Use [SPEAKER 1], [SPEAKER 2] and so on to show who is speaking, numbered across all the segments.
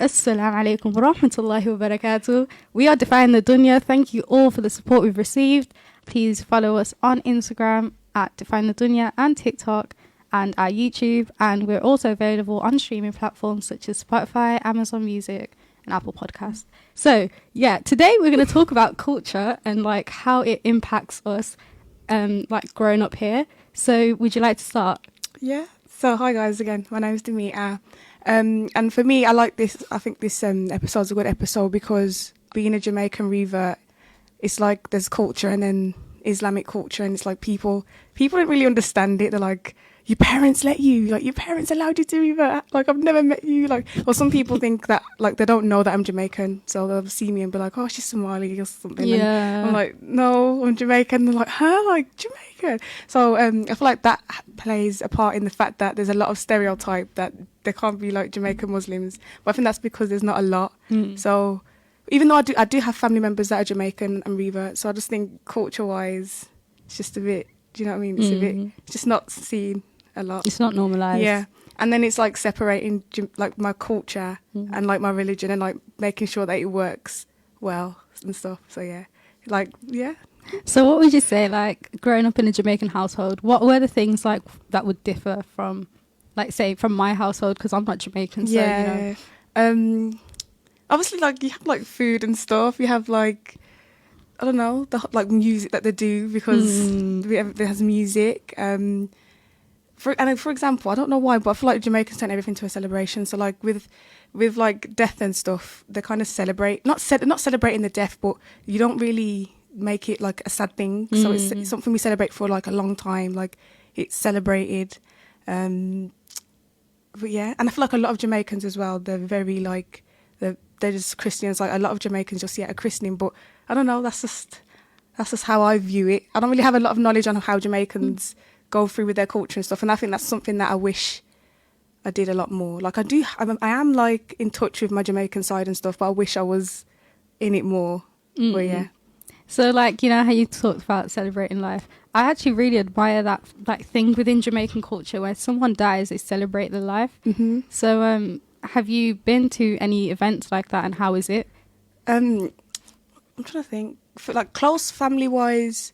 [SPEAKER 1] Assalamu alaikum wa rahmatullahi wa barakatuh. We are Defying the Dunya. Thank you all for the support we've received. Please follow us on Instagram at Defying the Dunya and TikTok and our YouTube. And we're also available on streaming platforms such as Spotify, Amazon Music and Apple Podcasts. So yeah, today we're going to talk about culture and like how it impacts us like growing up here. So would you like to start?
[SPEAKER 2] Yeah. So hi guys again. My name is Damita. And for me, I like this. I think this episode's a good episode because being a Jamaican revert, it's like there's culture and then Islamic culture, and it's like people don't really understand it. They're like, your parents let you, like your parents allowed you to revert. Like I've never met you. Like, or some people think that like they don't know that I'm Jamaican, so they'll see me and be like, oh, she's Somali or something.
[SPEAKER 1] Yeah.
[SPEAKER 2] And I'm like, no, I'm Jamaican. They're like, huh, like Jamaican. So I feel like that plays a part in the fact that there's a lot of stereotype that they can't be like Jamaican Muslims. But I think that's because there's not a lot. So even though I do have family members that are Jamaican and revert, so I just think culture-wise, it's just a bit, do you know what I mean? It's just not seen a lot.
[SPEAKER 1] It's not normalised.
[SPEAKER 2] Yeah. And then it's like separating like my culture and like my religion and like making sure that it works well and stuff. So yeah, like, yeah.
[SPEAKER 1] So what would you say, like growing up in a Jamaican household, what were the things like that would differ from, like say from my household, because I'm not Jamaican, so
[SPEAKER 2] yeah.
[SPEAKER 1] you know.
[SPEAKER 2] Obviously like you have like food and stuff, you have like, I don't know, the like music that they do because there's music. For example, I don't know why, but I feel like Jamaicans turn everything to a celebration. So like with like death and stuff, they kind of celebrate, not celebrating the death, but you don't really make it like a sad thing. So it's something we celebrate for like a long time. Like it's celebrated. But yeah, and I feel like a lot of Jamaicans as well, they're very like, they're just Christians. Like a lot of Jamaicans you'll see at a christening, but I don't know, that's just how I view it. I don't really have a lot of knowledge on how Jamaicans go through with their culture and stuff, and I think that's something that I wish I did a lot more. Like I am like in touch with my Jamaican side and stuff, but I wish I was in it more. But yeah.
[SPEAKER 1] So like, you know how you talked about celebrating life, I actually really admire that like thing within Jamaican culture where someone dies, they celebrate their life. So have you been to any events like that, and how is it? I'm
[SPEAKER 2] trying to think. For like close family wise,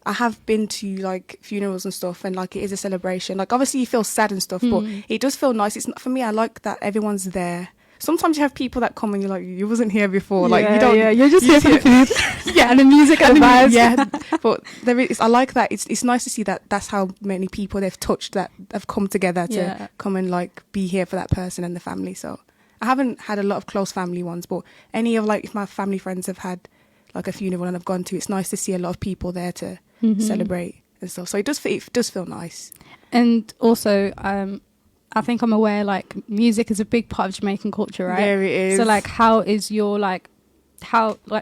[SPEAKER 2] I have been to like funerals and stuff, and like it is a celebration. Like obviously you feel sad and stuff, but it does feel nice. It's not, for me, I like that everyone's there. Sometimes you have people that come and you're like, you wasn't here before. Like you don't.
[SPEAKER 1] Yeah, you're just here for the food.
[SPEAKER 2] Yeah,
[SPEAKER 1] and the music and the vibes.
[SPEAKER 2] Yeah, but there is. I like that. It's nice to see that. That's how many people they've touched that have come together to come and like be here for that person and the family. So I haven't had a lot of close family ones, but any of like if my family friends have had like a funeral and I've gone to, it's nice to see a lot of people there to celebrate and stuff. So it does feel nice.
[SPEAKER 1] And also, I think I'm aware like music is a big part of Jamaican culture, right?
[SPEAKER 2] There it is.
[SPEAKER 1] So like, how is your like,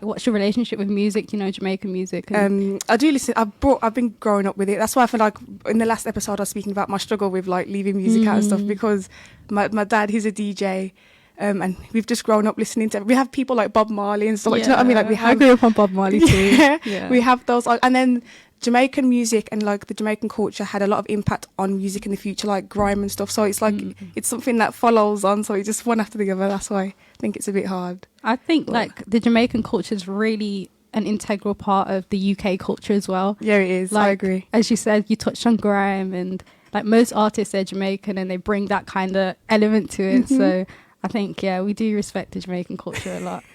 [SPEAKER 1] what's your relationship with music? You know, Jamaican music.
[SPEAKER 2] I do listen. I've been growing up with it. That's why I feel like in the last episode I was speaking about my struggle with like leaving music out and stuff, because my dad, he's a DJ. And we've just grown up listening to. We have people like Bob Marley and stuff. Like, do you know what I mean? Like I
[SPEAKER 1] grew up on Bob Marley too.
[SPEAKER 2] Yeah, we have those. And then Jamaican music and like the Jamaican culture had a lot of impact on music in the future, like grime and stuff. So it's like it's something that follows on. So it's just one after the other. That's why I think it's a bit hard.
[SPEAKER 1] I think like the Jamaican culture is really an integral part of the UK culture as well.
[SPEAKER 2] Yeah, it is.
[SPEAKER 1] Like,
[SPEAKER 2] I agree.
[SPEAKER 1] As you said, you touched on grime, and like most artists, they're Jamaican and they bring that kind of element to it. So I think, yeah, we do respect the Jamaican culture a lot.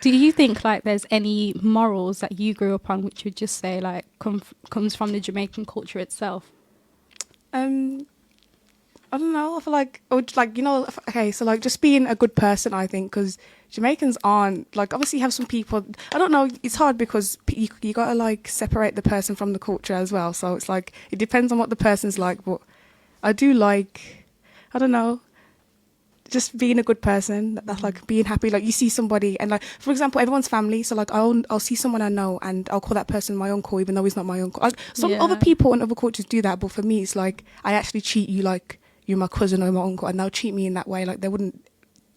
[SPEAKER 1] Do you think like there's any morals that you grew up on which you would just say like comes from the Jamaican culture itself? I
[SPEAKER 2] don't know. I feel like, you know, okay, so like just being a good person, I think, because Jamaicans aren't, like, obviously you have some people, I don't know, it's hard because you got to like separate the person from the culture as well. So it's like, it depends on what the person's like, but I do like, I don't know, just being a good person. That's like being happy. Like you see somebody and like, for example, everyone's family. So like I'll see someone I know and I'll call that person my uncle, even though he's not my uncle. Like, some other people in other cultures do that, but for me, it's like I actually treat you like you're my cousin or my uncle, and they'll treat me in that way. Like they wouldn't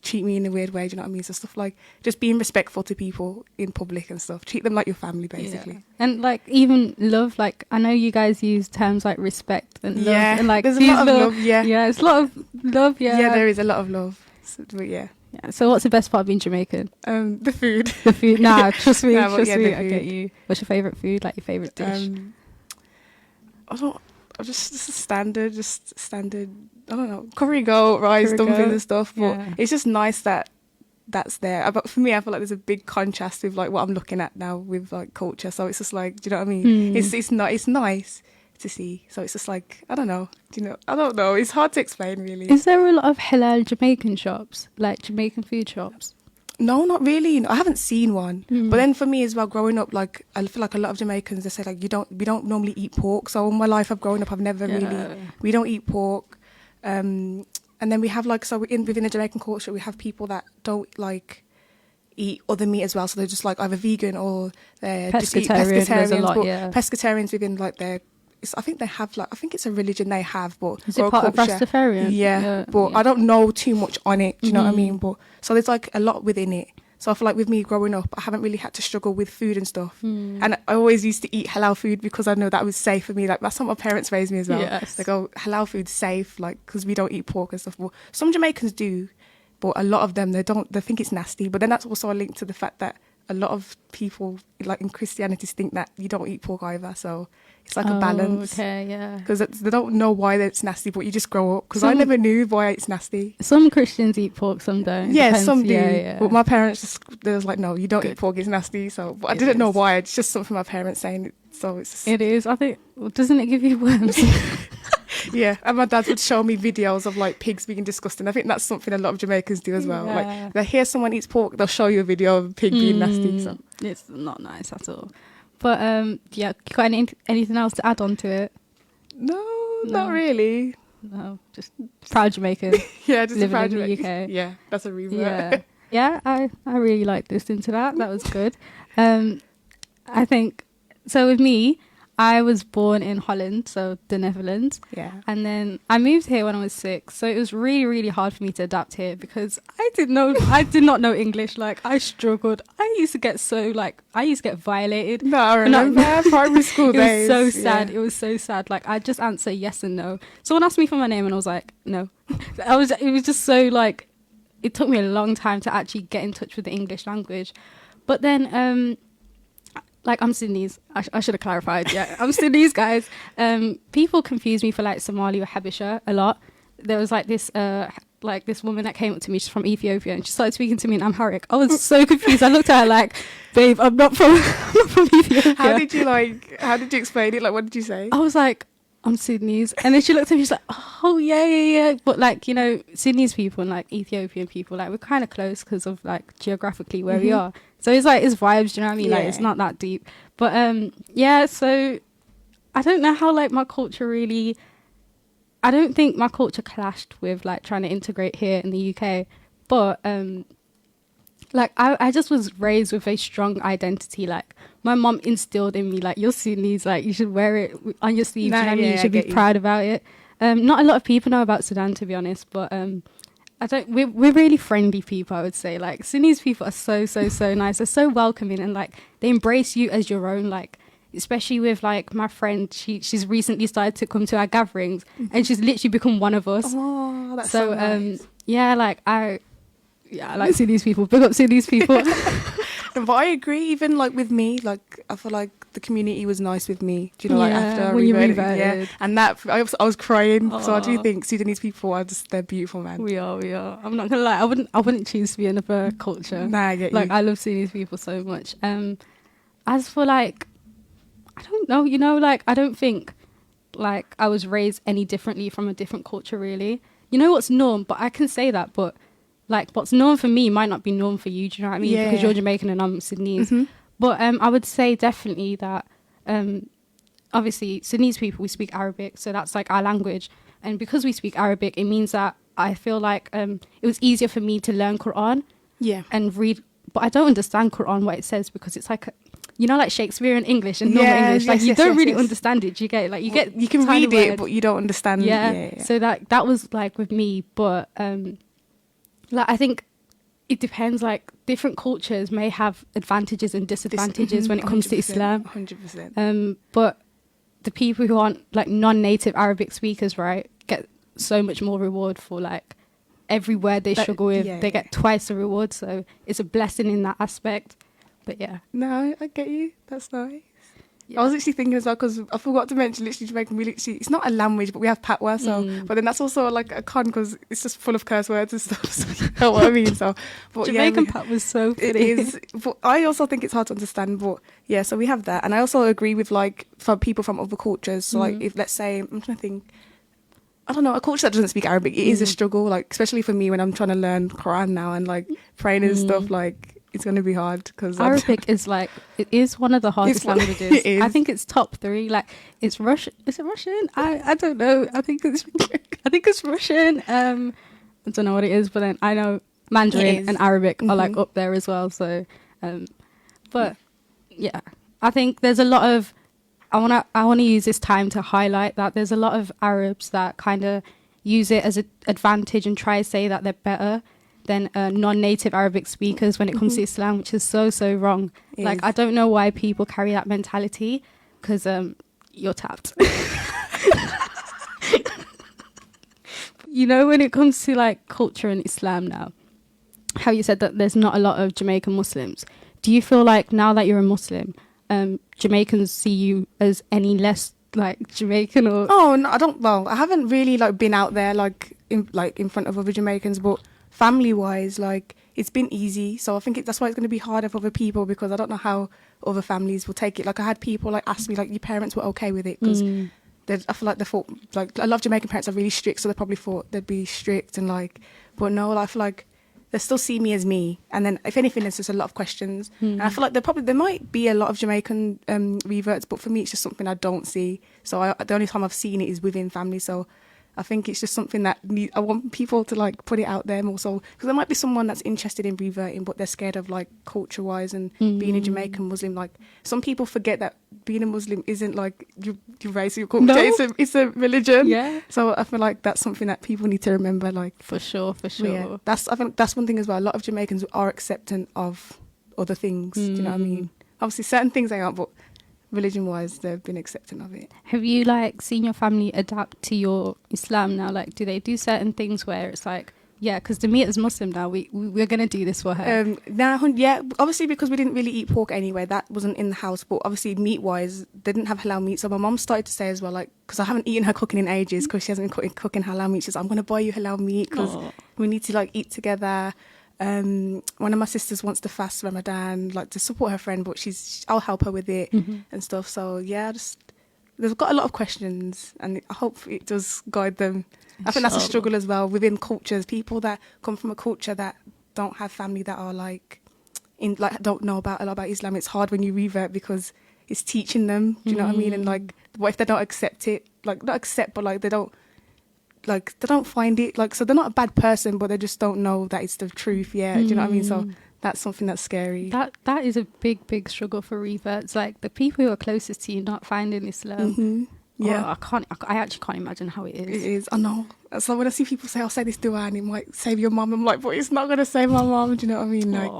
[SPEAKER 2] treat me in a weird way. Do you know what I mean? So stuff like just being respectful to people in public and stuff. Treat them like your family, basically.
[SPEAKER 1] Yeah. And like even love. Like I know you guys use terms like respect and love.
[SPEAKER 2] Yeah,
[SPEAKER 1] and like
[SPEAKER 2] there's a lot of love. Yeah,
[SPEAKER 1] yeah, it's a lot of love. Yeah,
[SPEAKER 2] yeah, there is a lot of love. So, but yeah.
[SPEAKER 1] Yeah. So what's the best part of being Jamaican?
[SPEAKER 2] The food.
[SPEAKER 1] The food. Nah, trust me.
[SPEAKER 2] Nah, but
[SPEAKER 1] Trust
[SPEAKER 2] yeah,
[SPEAKER 1] me.
[SPEAKER 2] the
[SPEAKER 1] I get
[SPEAKER 2] food.
[SPEAKER 1] you. What's your favorite food? Like your favorite dish?
[SPEAKER 2] I don't. I just standard. I don't know, curry goat, rice,
[SPEAKER 1] Curry
[SPEAKER 2] dumplings
[SPEAKER 1] goat,
[SPEAKER 2] and stuff. But
[SPEAKER 1] yeah.
[SPEAKER 2] it's just nice that that's there. But for me, I feel like there's a big contrast with like what I'm looking at now with like culture. So it's just like, do you know what I mean? It's not. It's nice to see. So it's just like, I don't know. Do you know? I don't know. It's hard to explain, really.
[SPEAKER 1] Is there a lot of halal Jamaican shops, like Jamaican food shops?
[SPEAKER 2] No, not really. No, I haven't seen one. But then for me as well, growing up, like I feel like a lot of Jamaicans, they say like we don't normally eat pork. So all my life I've grown up, I've never we don't eat pork. And then we have like, so within the Jamaican culture, we have people that don't like eat other meat as well. So they're just like either vegan or they're just eat
[SPEAKER 1] Pescatarian, there's a
[SPEAKER 2] pescatarians.
[SPEAKER 1] lot,
[SPEAKER 2] But
[SPEAKER 1] yeah.
[SPEAKER 2] pescatarians within like their, I think they have like, I think it's a religion they have, but
[SPEAKER 1] Is it
[SPEAKER 2] or a
[SPEAKER 1] part of
[SPEAKER 2] culture.
[SPEAKER 1] Rastafarian?
[SPEAKER 2] Yeah, but
[SPEAKER 1] yeah.
[SPEAKER 2] I don't know too much on it. Do you know what I mean? But so there's like a lot within it. So I feel like with me growing up, I haven't really had to struggle with food and stuff. And I always used to eat halal food because I know that was safe for me. Like that's how my parents raised me as well.
[SPEAKER 1] Yes.
[SPEAKER 2] They go, halal food's safe, like because we don't eat pork and stuff. Well, some Jamaicans do, but a lot of them they don't. They think it's nasty. But then that's also a link to the fact that a lot of people like in Christianity think that you don't eat pork either. So it's like a balance.
[SPEAKER 1] Okay, yeah.
[SPEAKER 2] Because they don't know why it's nasty, but you just grow up. Because I never knew why it's nasty.
[SPEAKER 1] Some Christians eat pork, some don't.
[SPEAKER 2] Yeah,
[SPEAKER 1] Depends.
[SPEAKER 2] some do.
[SPEAKER 1] Yeah.
[SPEAKER 2] But my parents they was like, no, you don't
[SPEAKER 1] Good.
[SPEAKER 2] eat pork, it's nasty. So but I
[SPEAKER 1] It
[SPEAKER 2] didn't know
[SPEAKER 1] is.
[SPEAKER 2] why. It's just something my parents saying. So it's just,
[SPEAKER 1] It is. I think, doesn't it give you worms?
[SPEAKER 2] yeah. And my dad would show me videos of like pigs being disgusting. I think that's something a lot of Jamaicans do as well.
[SPEAKER 1] Yeah.
[SPEAKER 2] Like they hear someone eats pork, they'll show you a video of a pig being nasty. So
[SPEAKER 1] It's not nice at all. But yeah, you got anything else to add on to it?
[SPEAKER 2] no, not really.
[SPEAKER 1] No, just proud Jamaican.
[SPEAKER 2] Yeah, just
[SPEAKER 1] Living
[SPEAKER 2] proud
[SPEAKER 1] in the
[SPEAKER 2] Jamaican.
[SPEAKER 1] UK.
[SPEAKER 2] Yeah, that's a revert.
[SPEAKER 1] Yeah, yeah. I really liked listening to that. That was good. I think so. With me, I was born in Holland, so the Netherlands.
[SPEAKER 2] Yeah.
[SPEAKER 1] And then I moved here when I was 6. So it was really, really hard for me to adapt here because I did not know English. Like I struggled. I used to get violated.
[SPEAKER 2] No, I remember primary school
[SPEAKER 1] It was
[SPEAKER 2] days.
[SPEAKER 1] so sad.
[SPEAKER 2] Yeah.
[SPEAKER 1] It was so sad. Like I just answer yes and no. Someone asked me for my name and I was like, no. It was just so like, it took me a long time to actually get in touch with the English language. But then, like I'm Sudanese. I should have clarified. Yeah, I'm Sudanese, guys. People confuse me for like Somali or Habesha a lot. There was like this woman that came up to me. She's from Ethiopia, and she started speaking to me in Amharic. I was so confused. I looked at her like, "Babe, I'm not from Ethiopia."
[SPEAKER 2] How did you explain it? Like, what did you say?
[SPEAKER 1] I was like, I'm Sudanese. And then she looked at me, she's like, oh, yeah. But like, you know, Sudanese people and like Ethiopian people, like we're kind of close because of like geographically where we are. So it's like, it's vibes, do you know what I mean? Like it's not that deep. But yeah, so I don't know how like my culture really, I don't think my culture clashed with like trying to integrate here in the UK. But like I just was raised with a strong identity. Like my mom instilled in me, like you're Sudanese, like you should wear it on your sleeves.
[SPEAKER 2] Nah,
[SPEAKER 1] You know what I mean?
[SPEAKER 2] yeah,
[SPEAKER 1] You
[SPEAKER 2] I
[SPEAKER 1] should be
[SPEAKER 2] get you.
[SPEAKER 1] proud about it. Not a lot of people know about Sudan, to be honest, but we're really friendly people, I would say. Like Sudanese people are so nice. They're so welcoming and like they embrace you as your own. Like especially with like my friend, she's recently started to come to our gatherings and she's literally become one of us.
[SPEAKER 2] Oh, that's so nice.
[SPEAKER 1] Yeah, like I like Sudanese people. Big up Sudanese people.
[SPEAKER 2] But I agree, even like with me, like I feel like the community was nice with me. Do you know, like
[SPEAKER 1] Yeah,
[SPEAKER 2] after I
[SPEAKER 1] when you
[SPEAKER 2] reverted, yeah,
[SPEAKER 1] reverted.
[SPEAKER 2] and that I was crying. So I do
[SPEAKER 1] Aw.
[SPEAKER 2] think Sudanese people are they're beautiful, man.
[SPEAKER 1] We are. I'm not gonna lie. I wouldn't choose to be another culture.
[SPEAKER 2] Nah, I get
[SPEAKER 1] Like
[SPEAKER 2] you.
[SPEAKER 1] I love Sudanese people so much. As for like, I don't know. You know, like I don't think like I was raised any differently from a different culture. Really, you know what's norm? But I can say that. But like what's norm for me might not be norm for you. Do you know what I mean?
[SPEAKER 2] Yeah.
[SPEAKER 1] Because you're Jamaican and I'm Sudanese. But I would say definitely that obviously Sudanese people, we speak Arabic, so that's like our language. And because we speak Arabic, it means that I feel like it was easier for me to learn Quran
[SPEAKER 2] Yeah.
[SPEAKER 1] and read. But I don't understand Quran, what it says, because it's like, you know, like Shakespearean English and normal
[SPEAKER 2] Yeah,
[SPEAKER 1] English. Like
[SPEAKER 2] yes,
[SPEAKER 1] you
[SPEAKER 2] yes,
[SPEAKER 1] don't
[SPEAKER 2] yes,
[SPEAKER 1] really
[SPEAKER 2] yes.
[SPEAKER 1] understand it. You get like you get
[SPEAKER 2] You can
[SPEAKER 1] tiny
[SPEAKER 2] read it,
[SPEAKER 1] words.
[SPEAKER 2] but you don't understand.
[SPEAKER 1] Yeah. So that was like with me, but like I think it depends. Like different cultures may have advantages and disadvantages when it comes to Islam.
[SPEAKER 2] 100%.
[SPEAKER 1] But the people who aren't like non-native Arabic speakers, right, get so much more reward for like every word they struggle with,
[SPEAKER 2] yeah,
[SPEAKER 1] they get twice the reward. So it's a blessing in that aspect. But yeah.
[SPEAKER 2] No, I get you. That's nice.
[SPEAKER 1] Yeah.
[SPEAKER 2] I was actually thinking as well, because I forgot to mention, literally Jamaican, it's not a language, but we have patois, so, but then that's also like a con, because it's just full of curse words and stuff, so you know what I mean, so. But
[SPEAKER 1] Jamaican patois was so funny.
[SPEAKER 2] It is, but I also think it's hard to understand, but yeah, so we have that, and I also agree with like, for people from other cultures, so like, if let's say, I'm trying to think, I don't know, a culture that doesn't speak Arabic, it is a struggle, like, especially for me when I'm trying to learn Quran now, and like, praying and stuff, like, it's going to be hard because
[SPEAKER 1] Arabic is like, it is one of the hardest languages.
[SPEAKER 2] It is.
[SPEAKER 1] I think it's top 3. Like, it's Russian. Is it Russian? I don't know. I think it's Russian. I don't know what it is, but then I know Mandarin and Arabic are like up there as well. So, but yeah, I think there's a lot of, I want to use this time to highlight that there's a lot of Arabs that kind of use it as an advantage and try to say that they're better than non-native Arabic speakers when it comes to Islam, which is so wrong. Like, I don't know why people carry that mentality, because you're tapped. You know, when it comes to like culture and Islam now, how you said that there's not a lot of Jamaican Muslims. Do you feel like now that you're a Muslim, Jamaicans see you as any less like Jamaican? Or
[SPEAKER 2] Oh no, I don't. Well, I haven't really like been out there like in front of other Jamaicans, but family wise, like, it's been easy, so I think that's why it's going to be harder for other people, because I don't know how other families will take it. Like, I had people like ask me like, your parents were okay with it, because I feel like they thought, like, a lot of Jamaican parents are really strict, so they probably thought they'd be strict, and like, but no, I feel like they still see me as me, and then if anything there's just a lot of questions, and I feel like there might be a lot of Jamaican reverts, but for me it's just something I don't see, so the only time I've seen it is within family, so I think it's just something that I want people to like put it out there more, so because there might be someone that's interested in reverting, but they're scared of like culture wise and being a Jamaican Muslim. Like, some people forget that being a Muslim isn't like your race or your culture. No. It's a religion. Yeah. So I feel like that's something that people need to remember. Like,
[SPEAKER 1] for sure.
[SPEAKER 2] Yeah, I think that's one thing as well. A lot of Jamaicans are accepting of other things. Do you know what I mean? Obviously, certain things they aren't, but religion-wise, they've been accepting of it.
[SPEAKER 1] Have you like seen your family adapt to your Islam now? Like, do they do certain things where it's like, yeah, because Damita's Muslim now, we're gonna do this for her?
[SPEAKER 2] Now, yeah, obviously because we didn't really eat pork anyway, that wasn't in the house. But obviously, meat-wise, they didn't have halal meat. So my mum started to say as well, like, because I haven't eaten her cooking in ages, because she hasn't been cooking halal meat. She's like, I'm gonna buy you halal meat because we need to like eat together. One of my sisters wants to fast Ramadan, like to support her friend, but I'll help her with it and stuff. So yeah, they've got a lot of questions, and I hope it does guide them. I think that's a struggle as well within cultures. People that come from a culture that don't have family that are like don't know a lot about Islam. It's hard when you revert because it's teaching them. Do you know what I mean? And like, what if they don't accept it? Like, not accept, but like they don't find it, like, so they're not a bad person, but they just don't know that it's the truth. Do you know what I mean? So that's something that's scary.
[SPEAKER 1] That is a big struggle for reverts, like the people who are closest to you not finding Islam. I actually can't imagine how it is.
[SPEAKER 2] It is, I know. So when I see people say, I'll say this dua and it might save your mum, I'm like, but it's not going to save my mum. Do you know what I mean? Like,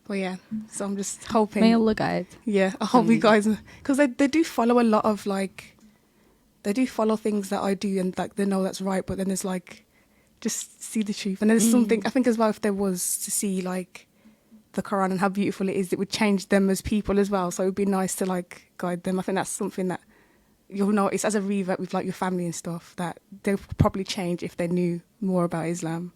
[SPEAKER 2] well, yeah, so I'm just hoping.
[SPEAKER 1] May Allah guide.
[SPEAKER 2] Yeah, I hope you guys, because they do follow a lot of like, they do follow things that I do, and like they know that's right, but then there's like, just see the truth. And there's something, I think as well, if there was to see like the Quran and how beautiful it is, it would change them as people as well. So it would be nice to like guide them. I think that's something that you'll notice as a revert with like your family and stuff, that they'll probably change if they knew more about Islam.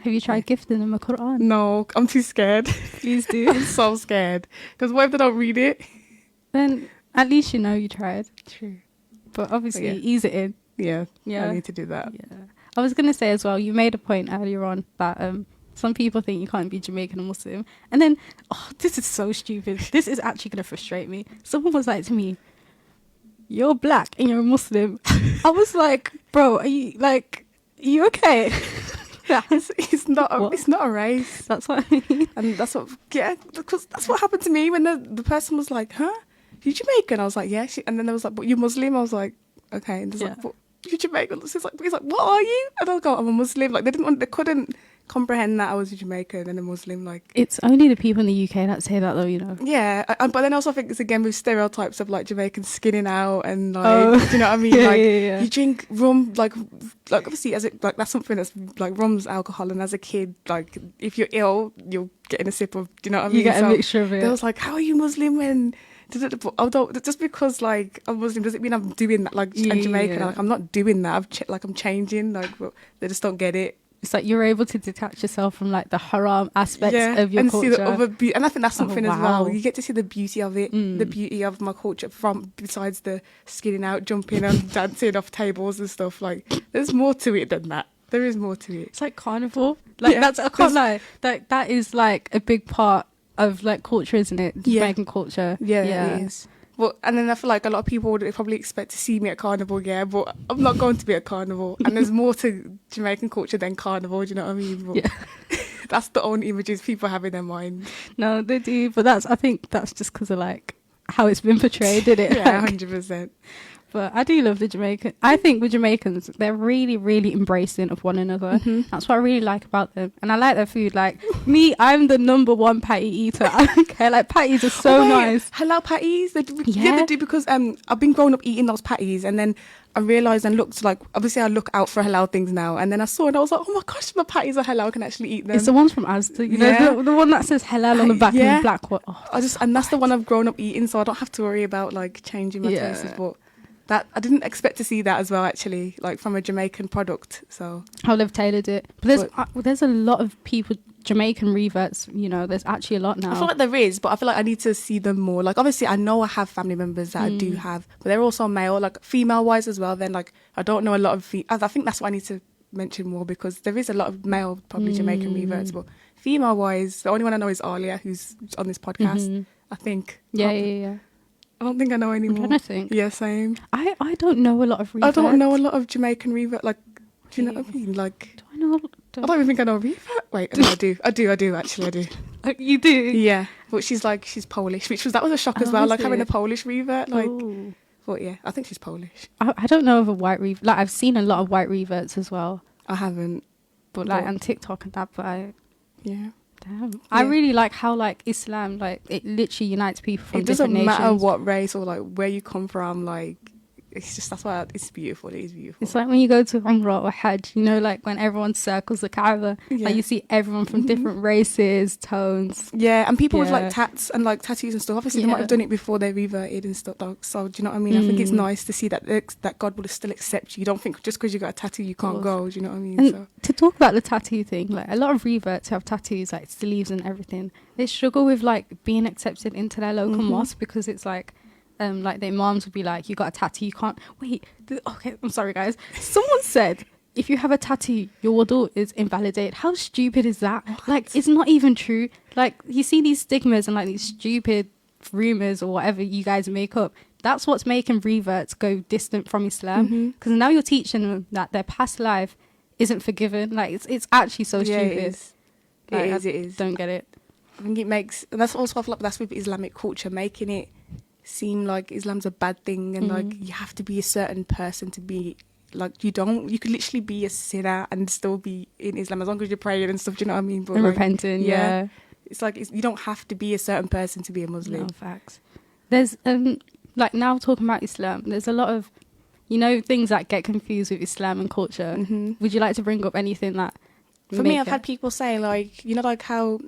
[SPEAKER 1] Have you tried gifting them a Quran?
[SPEAKER 2] No, I'm too scared.
[SPEAKER 1] Please do.
[SPEAKER 2] I'm so scared. Because what if they don't read it?
[SPEAKER 1] Then at least you know you tried.
[SPEAKER 2] True.
[SPEAKER 1] But obviously, ease it in.
[SPEAKER 2] Yeah, I need to do that.
[SPEAKER 1] Yeah. I was going to say as well, you made a point earlier on that some people think you can't be Jamaican or Muslim. And then, this is so stupid. This is actually going to frustrate me. Someone was like to me, you're black and you're a Muslim. I was like, bro, are you okay?
[SPEAKER 2] It's not a race.
[SPEAKER 1] That's what I mean.
[SPEAKER 2] And that's what happened to me when the person was like, huh? You Jamaican? I was like, yeah. And then they was like, but you're Muslim? I was like, okay. And there's like, but you Jamaican? He's like, what are you? And I'll go, I'm a Muslim. Like, they couldn't comprehend that I was a Jamaican and a Muslim. Like,
[SPEAKER 1] It's only the people in the UK that say that, though, you know.
[SPEAKER 2] yeah, but then also I think it's again with stereotypes of like Jamaicans skinning out and like,
[SPEAKER 1] Oh.
[SPEAKER 2] do you know what I mean?
[SPEAKER 1] Yeah,
[SPEAKER 2] Like,
[SPEAKER 1] yeah.
[SPEAKER 2] you drink rum, like obviously like that's something that's like rum's alcohol, and as a kid, like if you're ill, you're getting a sip of, do you know what I mean?
[SPEAKER 1] You get a
[SPEAKER 2] So
[SPEAKER 1] mixture of it.
[SPEAKER 2] They was like, how are you Muslim when? Although just because like I'm Muslim doesn't mean I'm doing that. Like
[SPEAKER 1] Yeah,
[SPEAKER 2] and Jamaican,
[SPEAKER 1] yeah.
[SPEAKER 2] like I'm not doing that. I'm changing. Like, but they just don't get it.
[SPEAKER 1] It's like you're able to detach yourself from like the haram aspects of your
[SPEAKER 2] and
[SPEAKER 1] culture.
[SPEAKER 2] see the other and I think that's something as
[SPEAKER 1] wow.
[SPEAKER 2] well. You get to see the beauty of it, the beauty of my culture from besides the skinning out, jumping and dancing off tables and stuff. Like, there's more to it than that. There is more to it.
[SPEAKER 1] It's like carnival. Like
[SPEAKER 2] Yeah,
[SPEAKER 1] that's I can't lie. That is like a big part of like culture, isn't it?
[SPEAKER 2] Yeah.
[SPEAKER 1] Jamaican culture.
[SPEAKER 2] Yeah, it is. But and then I feel like a lot of people would probably expect to see me at carnival, but I'm not going to be at carnival. And there's more to Jamaican culture than carnival. Do you know what I mean? But
[SPEAKER 1] Yeah.
[SPEAKER 2] that's the only images people have in their mind.
[SPEAKER 1] No, they do, but I think that's just because of like how it's been portrayed, did it?
[SPEAKER 2] Yeah,
[SPEAKER 1] Like,
[SPEAKER 2] 100%.
[SPEAKER 1] but I do love the Jamaican. I think with Jamaicans, they're really, really embracing of one another. That's what I really like about them, and I like their food. Like me, I'm the #1 patty eater. I don't care. Like patties are so nice.
[SPEAKER 2] Halal patties. They
[SPEAKER 1] Yeah.
[SPEAKER 2] do because I've been growing up eating those patties, and then I realised and looked like obviously I look out for halal things now, and then I saw and I was like, oh my gosh, my patties are halal. I can actually eat them.
[SPEAKER 1] It's the ones from Asda, you know,
[SPEAKER 2] Yeah.
[SPEAKER 1] the one that says halal on the back
[SPEAKER 2] Yeah.
[SPEAKER 1] in black. What? Oh,
[SPEAKER 2] That's the one I've grown up eating, so I don't have to worry about like changing my
[SPEAKER 1] Yeah.
[SPEAKER 2] tastes. But that I didn't expect to see that as well, actually, like from a Jamaican product. So
[SPEAKER 1] how they've tailored it. But there's a lot of people, Jamaican reverts. You know, there's actually a lot now.
[SPEAKER 2] I feel like there is, but I feel like I need to see them more. Like obviously, I know I have family members that I do have, but they're also male, like female wise as well. Then like I don't know a lot of. I think that's what I need to mention more because there is a lot of male, probably Jamaican reverts, but female wise, the only one I know is Alia, who's on this podcast. I think.
[SPEAKER 1] Yeah.
[SPEAKER 2] I don't think I know any
[SPEAKER 1] I'm
[SPEAKER 2] more.
[SPEAKER 1] trying to think.
[SPEAKER 2] Yeah, same.
[SPEAKER 1] I don't know a lot of reverts.
[SPEAKER 2] I don't know a lot of Jamaican revert. Like, do you know what I mean? Like,
[SPEAKER 1] Do I know?
[SPEAKER 2] I don't even think I know a revert. Wait, no, I do. Actually, I do.
[SPEAKER 1] You do?
[SPEAKER 2] Yeah, but she's Polish, that was a shock as well.
[SPEAKER 1] is
[SPEAKER 2] Like having
[SPEAKER 1] it?
[SPEAKER 2] a Polish revert. Like,
[SPEAKER 1] Ooh.
[SPEAKER 2] but yeah, I think she's Polish.
[SPEAKER 1] I don't know of a white revert. Like I've seen a lot of white reverts as well,
[SPEAKER 2] I haven't.
[SPEAKER 1] but like on TikTok and that. But
[SPEAKER 2] Yeah.
[SPEAKER 1] damn, I really like how like Islam, like it literally unites people from
[SPEAKER 2] It doesn't
[SPEAKER 1] different nations.
[SPEAKER 2] matter what race or like where you come from. Like, it's just that's why it's beautiful. It is beautiful.
[SPEAKER 1] It's like when you go to Umrah or Hajj, you know, like when everyone circles the Kaaba,
[SPEAKER 2] Yeah.
[SPEAKER 1] like you see everyone from different races, tones.
[SPEAKER 2] Yeah, and people with
[SPEAKER 1] Yeah.
[SPEAKER 2] like tats and like tattoos and stuff. Obviously, they might
[SPEAKER 1] Yeah.
[SPEAKER 2] have done it before they reverted and stuff. Like, so, do you know what I mean? I think it's nice to see that God will still accept you. You don't think just because you got a tattoo you can't go. Do you know what I mean?
[SPEAKER 1] And
[SPEAKER 2] So
[SPEAKER 1] to talk about the tattoo thing, like a lot of reverts have tattoos, like sleeves and everything. They struggle with like being accepted into their local mosque because it's like their moms would be like, you got a tattoo, you can't wait. Okay, I'm sorry guys. Someone said if you have a tattoo, your wudu is invalidated. How stupid is that?
[SPEAKER 2] What?
[SPEAKER 1] Like, it's not even true. Like, you see these stigmas and like these stupid rumors or whatever you guys make up. That's what's making reverts go distant from Islam, because now you're teaching them that their past life isn't forgiven. Like, it's actually so
[SPEAKER 2] yeah,
[SPEAKER 1] stupid.
[SPEAKER 2] it is.
[SPEAKER 1] Like,
[SPEAKER 2] It is.
[SPEAKER 1] Don't get it.
[SPEAKER 2] I think it makes, and that's also I feel like that's with Islamic culture, making it seem like Islam's a bad thing and like you have to be a certain person to be like you could literally be a sinner and still be in Islam as long as you're praying and stuff. Do you know what I mean? But
[SPEAKER 1] And
[SPEAKER 2] like,
[SPEAKER 1] repenting, yeah.
[SPEAKER 2] It's like you don't have to be a certain person to be a Muslim.
[SPEAKER 1] No, facts. There's like now talking about Islam, there's a lot of things that get confused with Islam and culture. Would you like to bring up anything that
[SPEAKER 2] For me, I've had people say like like how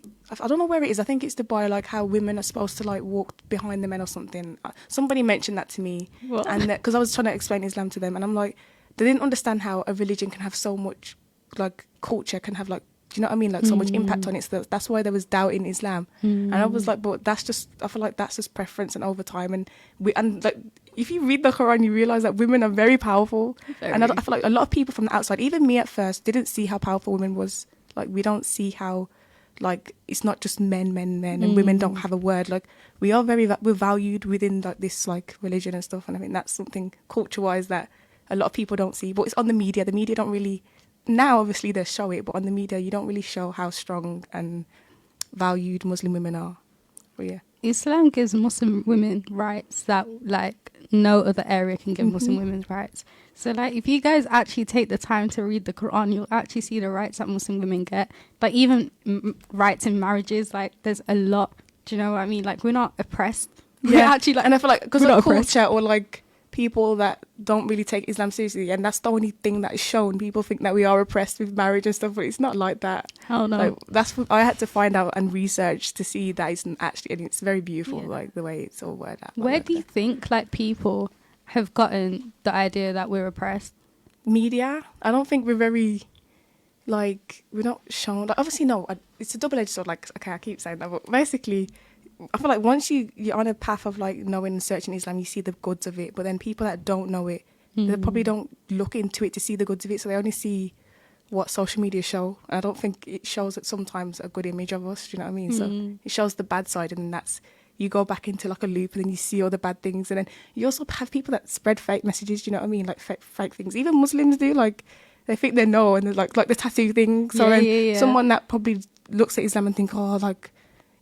[SPEAKER 2] I don't know where it is. I think it's Dubai. Like how women are supposed to like walk behind the men or something. Somebody mentioned that to me,
[SPEAKER 1] What?
[SPEAKER 2] and because I was trying to explain Islam to them, and I'm like, they didn't understand how a religion can have so much like culture can have like. Do you know what I mean? Like so much impact on it. So that's why there was doubt in Islam, and I was like, but that's just. I feel like that's just preference and over time, and like if you read the Quran, you realize that women are very powerful, and I feel like a lot of people from the outside, even me at first, didn't see how powerful women was. Like we don't see how, like it's not just men, and women don't have a word. Like we are we're valued within like this like religion and stuff, and I think that's something culture-wise that a lot of people don't see. But it's on the media. The media don't really. Now, obviously, they show it, but on the media, you don't really show how strong and valued Muslim women are. But yeah.
[SPEAKER 1] Islam gives Muslim women rights that like no other area can give Muslim women's rights. So like if you guys actually take the time to read the Quran, you'll actually see the rights that Muslim women get. Like even rights in marriages, like there's a lot. Do you know what I mean? Like we're not oppressed.
[SPEAKER 2] Yeah,
[SPEAKER 1] We're actually like,
[SPEAKER 2] and I feel like because
[SPEAKER 1] we're
[SPEAKER 2] of
[SPEAKER 1] not
[SPEAKER 2] culture or like people that don't really take Islam seriously, and that's the only thing that is shown. People think that we are oppressed with marriage and stuff, but it's not like that.
[SPEAKER 1] hell no.
[SPEAKER 2] Like that's what I had to find out and research to see that it's actually, and it's very beautiful,
[SPEAKER 1] Yeah.
[SPEAKER 2] like the way it's all worded out.
[SPEAKER 1] Where do you think like people have gotten the idea that we're oppressed?
[SPEAKER 2] Media? I don't think we're very, like, we're not shown. Like, obviously, no, it's a double-edged sword. Like, okay, I keep saying that, but basically, I feel like once you're on a path of like knowing and searching Islam, you see the goods of it. But then people that don't know it, they probably don't look into it to see the goods of it. So they only see what social media show. And I don't think it shows that sometimes a good image of us. Do you know what I mean? So it shows the bad side, and then that's, you go back into like a loop, and then you see all the bad things. And then you also have people that spread fake messages. Do you know what I mean? Like fake things. Even Muslims do. Like they think they know, and they're like the tattoo thing. So then someone that probably looks at Islam and think, oh, like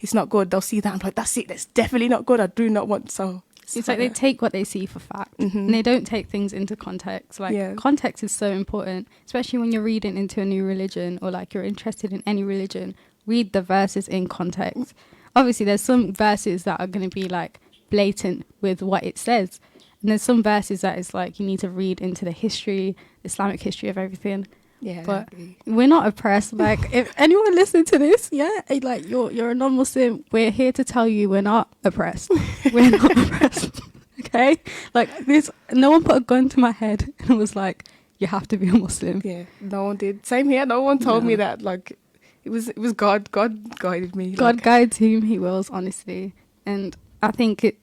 [SPEAKER 2] it's not good. They'll see that and be like, that's it. That's definitely not good. I do not want so.
[SPEAKER 1] It's like they take what they see for fact, and they don't take things into context. Like context is so important, especially when you're reading into a new religion or like you're interested in any religion. Read the verses in context. Obviously, there's some verses that are going to be like blatant with what it says, and there's some verses that is like you need to read into the history, Islamic history of everything.
[SPEAKER 2] Yeah,
[SPEAKER 1] but we're not oppressed. Like if anyone listening to this, like you're a non-Muslim, we're here to tell you we're not oppressed. We're not oppressed. Okay, like this. No one put a gun to my head and was like, "You have to be a Muslim."
[SPEAKER 2] Yeah, no one did. Same here. No one told me that. Like it was God. God guided me.
[SPEAKER 1] God guides whom He wills, honestly. And I think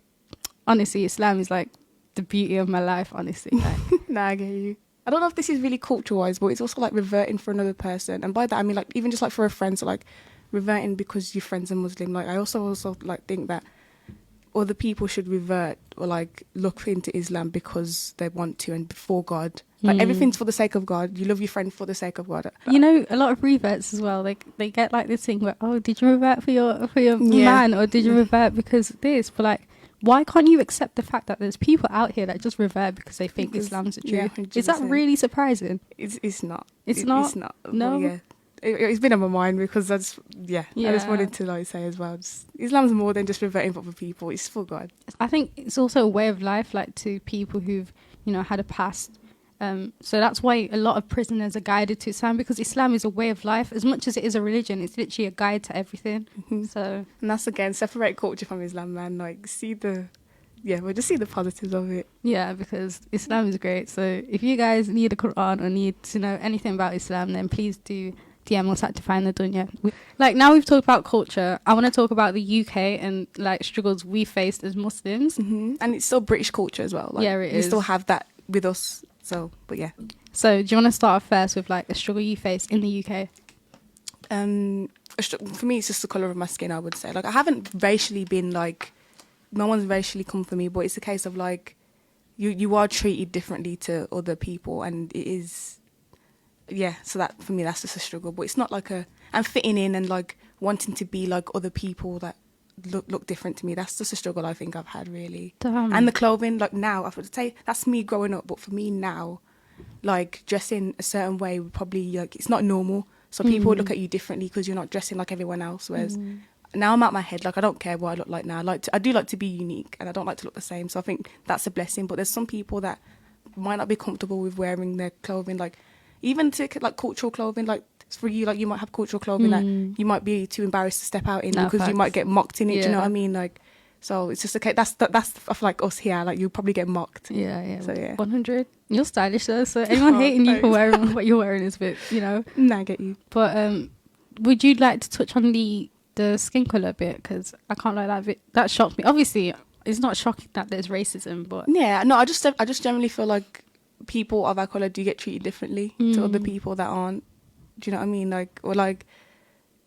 [SPEAKER 1] honestly, Islam is like the beauty of my life. Honestly, like.
[SPEAKER 2] Nah, I get you. I don't know if this is really culture-wise, but it's also like reverting for another person. And by that, I mean like even just like for a friend, so like reverting because your friend's a Muslim. Like I also like think that other people should revert or like look into Islam because they want to and before God. Like everything's for the sake of God. You love your friend for the sake of God.
[SPEAKER 1] You know, a lot of reverts as well. Like they get like this thing where, oh, did you revert for your man, or did you revert because of this? But like, why can't you accept the fact that there's people out here that just revert because they think Islam's the truth?
[SPEAKER 2] Yeah,
[SPEAKER 1] is that really surprising?
[SPEAKER 2] It's not.
[SPEAKER 1] It's not.
[SPEAKER 2] It's not.
[SPEAKER 1] No.
[SPEAKER 2] Yeah. It's been on my mind because I just wanted to like say as well. Islam's more than just reverting for other people. It's for God.
[SPEAKER 1] I think it's also a way of life, like to people who've had a past. So that's why a lot of prisoners are guided to Islam, because Islam is a way of life as much as it is a religion. It's literally a guide to everything. So,
[SPEAKER 2] and that's again separate culture from Islam, man. Like we'll just see the positives of it.
[SPEAKER 1] Yeah, because Islam is great. So if you guys need a Quran or need to know anything about Islam, then please do DM us at Define the Dunya. Like now we've talked about culture, I want to talk about the UK and like struggles we faced as Muslims.
[SPEAKER 2] And it's still British culture as well. Like,
[SPEAKER 1] yeah, it is.
[SPEAKER 2] We still have that with us. So, but yeah.
[SPEAKER 1] So do you want to start off first with like a struggle you faced in the UK?
[SPEAKER 2] For me, it's just the colour of my skin, I would say. Like I haven't racially been like, no one's racially come for me, but it's a case of like, you are treated differently to other people, and it is, so that for me that's just a struggle. But it's not like I'm fitting in and like wanting to be like other people that look different to me. That's just a struggle I think I've had, really.
[SPEAKER 1] Damn.
[SPEAKER 2] And the clothing, like now I would say that's me growing up, but for me now, like dressing a certain way would probably like, it's not normal, so people would look at you differently because you're not dressing like everyone else. Whereas now I'm out my head, like I don't care what I look like now. I do like to be unique, and I don't like to look the same, so I think that's a blessing. But there's some people that might not be comfortable with wearing their clothing, like even to like cultural clothing. Like for you, like you might have cultural clothing that you might be too embarrassed to step out in because you might get mocked in it. Do you know what I mean? Like, so it's just okay. That's I feel like us here. Like you'll probably get mocked.
[SPEAKER 1] Yeah.
[SPEAKER 2] So yeah,
[SPEAKER 1] 100. You're stylish though. So anyone hating you for wearing what you're wearing is a bit,
[SPEAKER 2] Nah, I get you.
[SPEAKER 1] But would you like to touch on the skin color bit? Because I can't lie, that shocked me. Obviously, it's not shocking that there's racism, but
[SPEAKER 2] yeah, no, I just generally feel like people of our color do get treated differently to other people that aren't. Do you know what I mean? Like, or like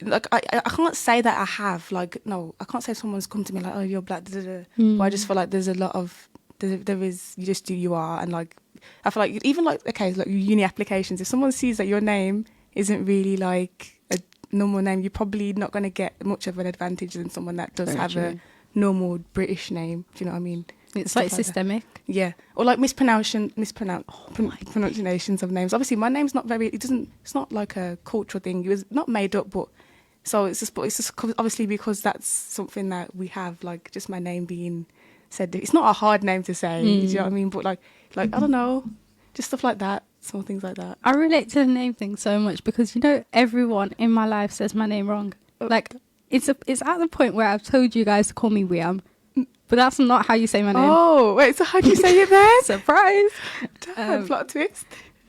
[SPEAKER 2] I can't say that I have, like, no, I can't say someone's come to me like, oh, you're black, but I just feel like there's a lot of, there is, you just do you are, and like, I feel like even like, okay, like uni applications, if someone sees that your name isn't really like a normal name, you're probably not going to get much of an advantage than someone that does have a normal British name. Do you know what I mean?
[SPEAKER 1] It's
[SPEAKER 2] Stuff
[SPEAKER 1] like
[SPEAKER 2] that.
[SPEAKER 1] systemic.
[SPEAKER 2] Yeah, or like pronunciations of names. Obviously, my name's not very. It's not like a cultural thing. It was not made up, but so it's just obviously because that's something that we have. Like just my name being said. It's not a hard name to say. Do you know what I mean? But like I don't know, just stuff like that. Small things like that.
[SPEAKER 1] I relate to the name thing so much because everyone in my life says my name wrong. Like it's at the point where I've told you guys to call me Weam, but that's not how you say my name.
[SPEAKER 2] Oh wait, so how do you say it then?
[SPEAKER 1] Surprise!
[SPEAKER 2] Damn, plot twist.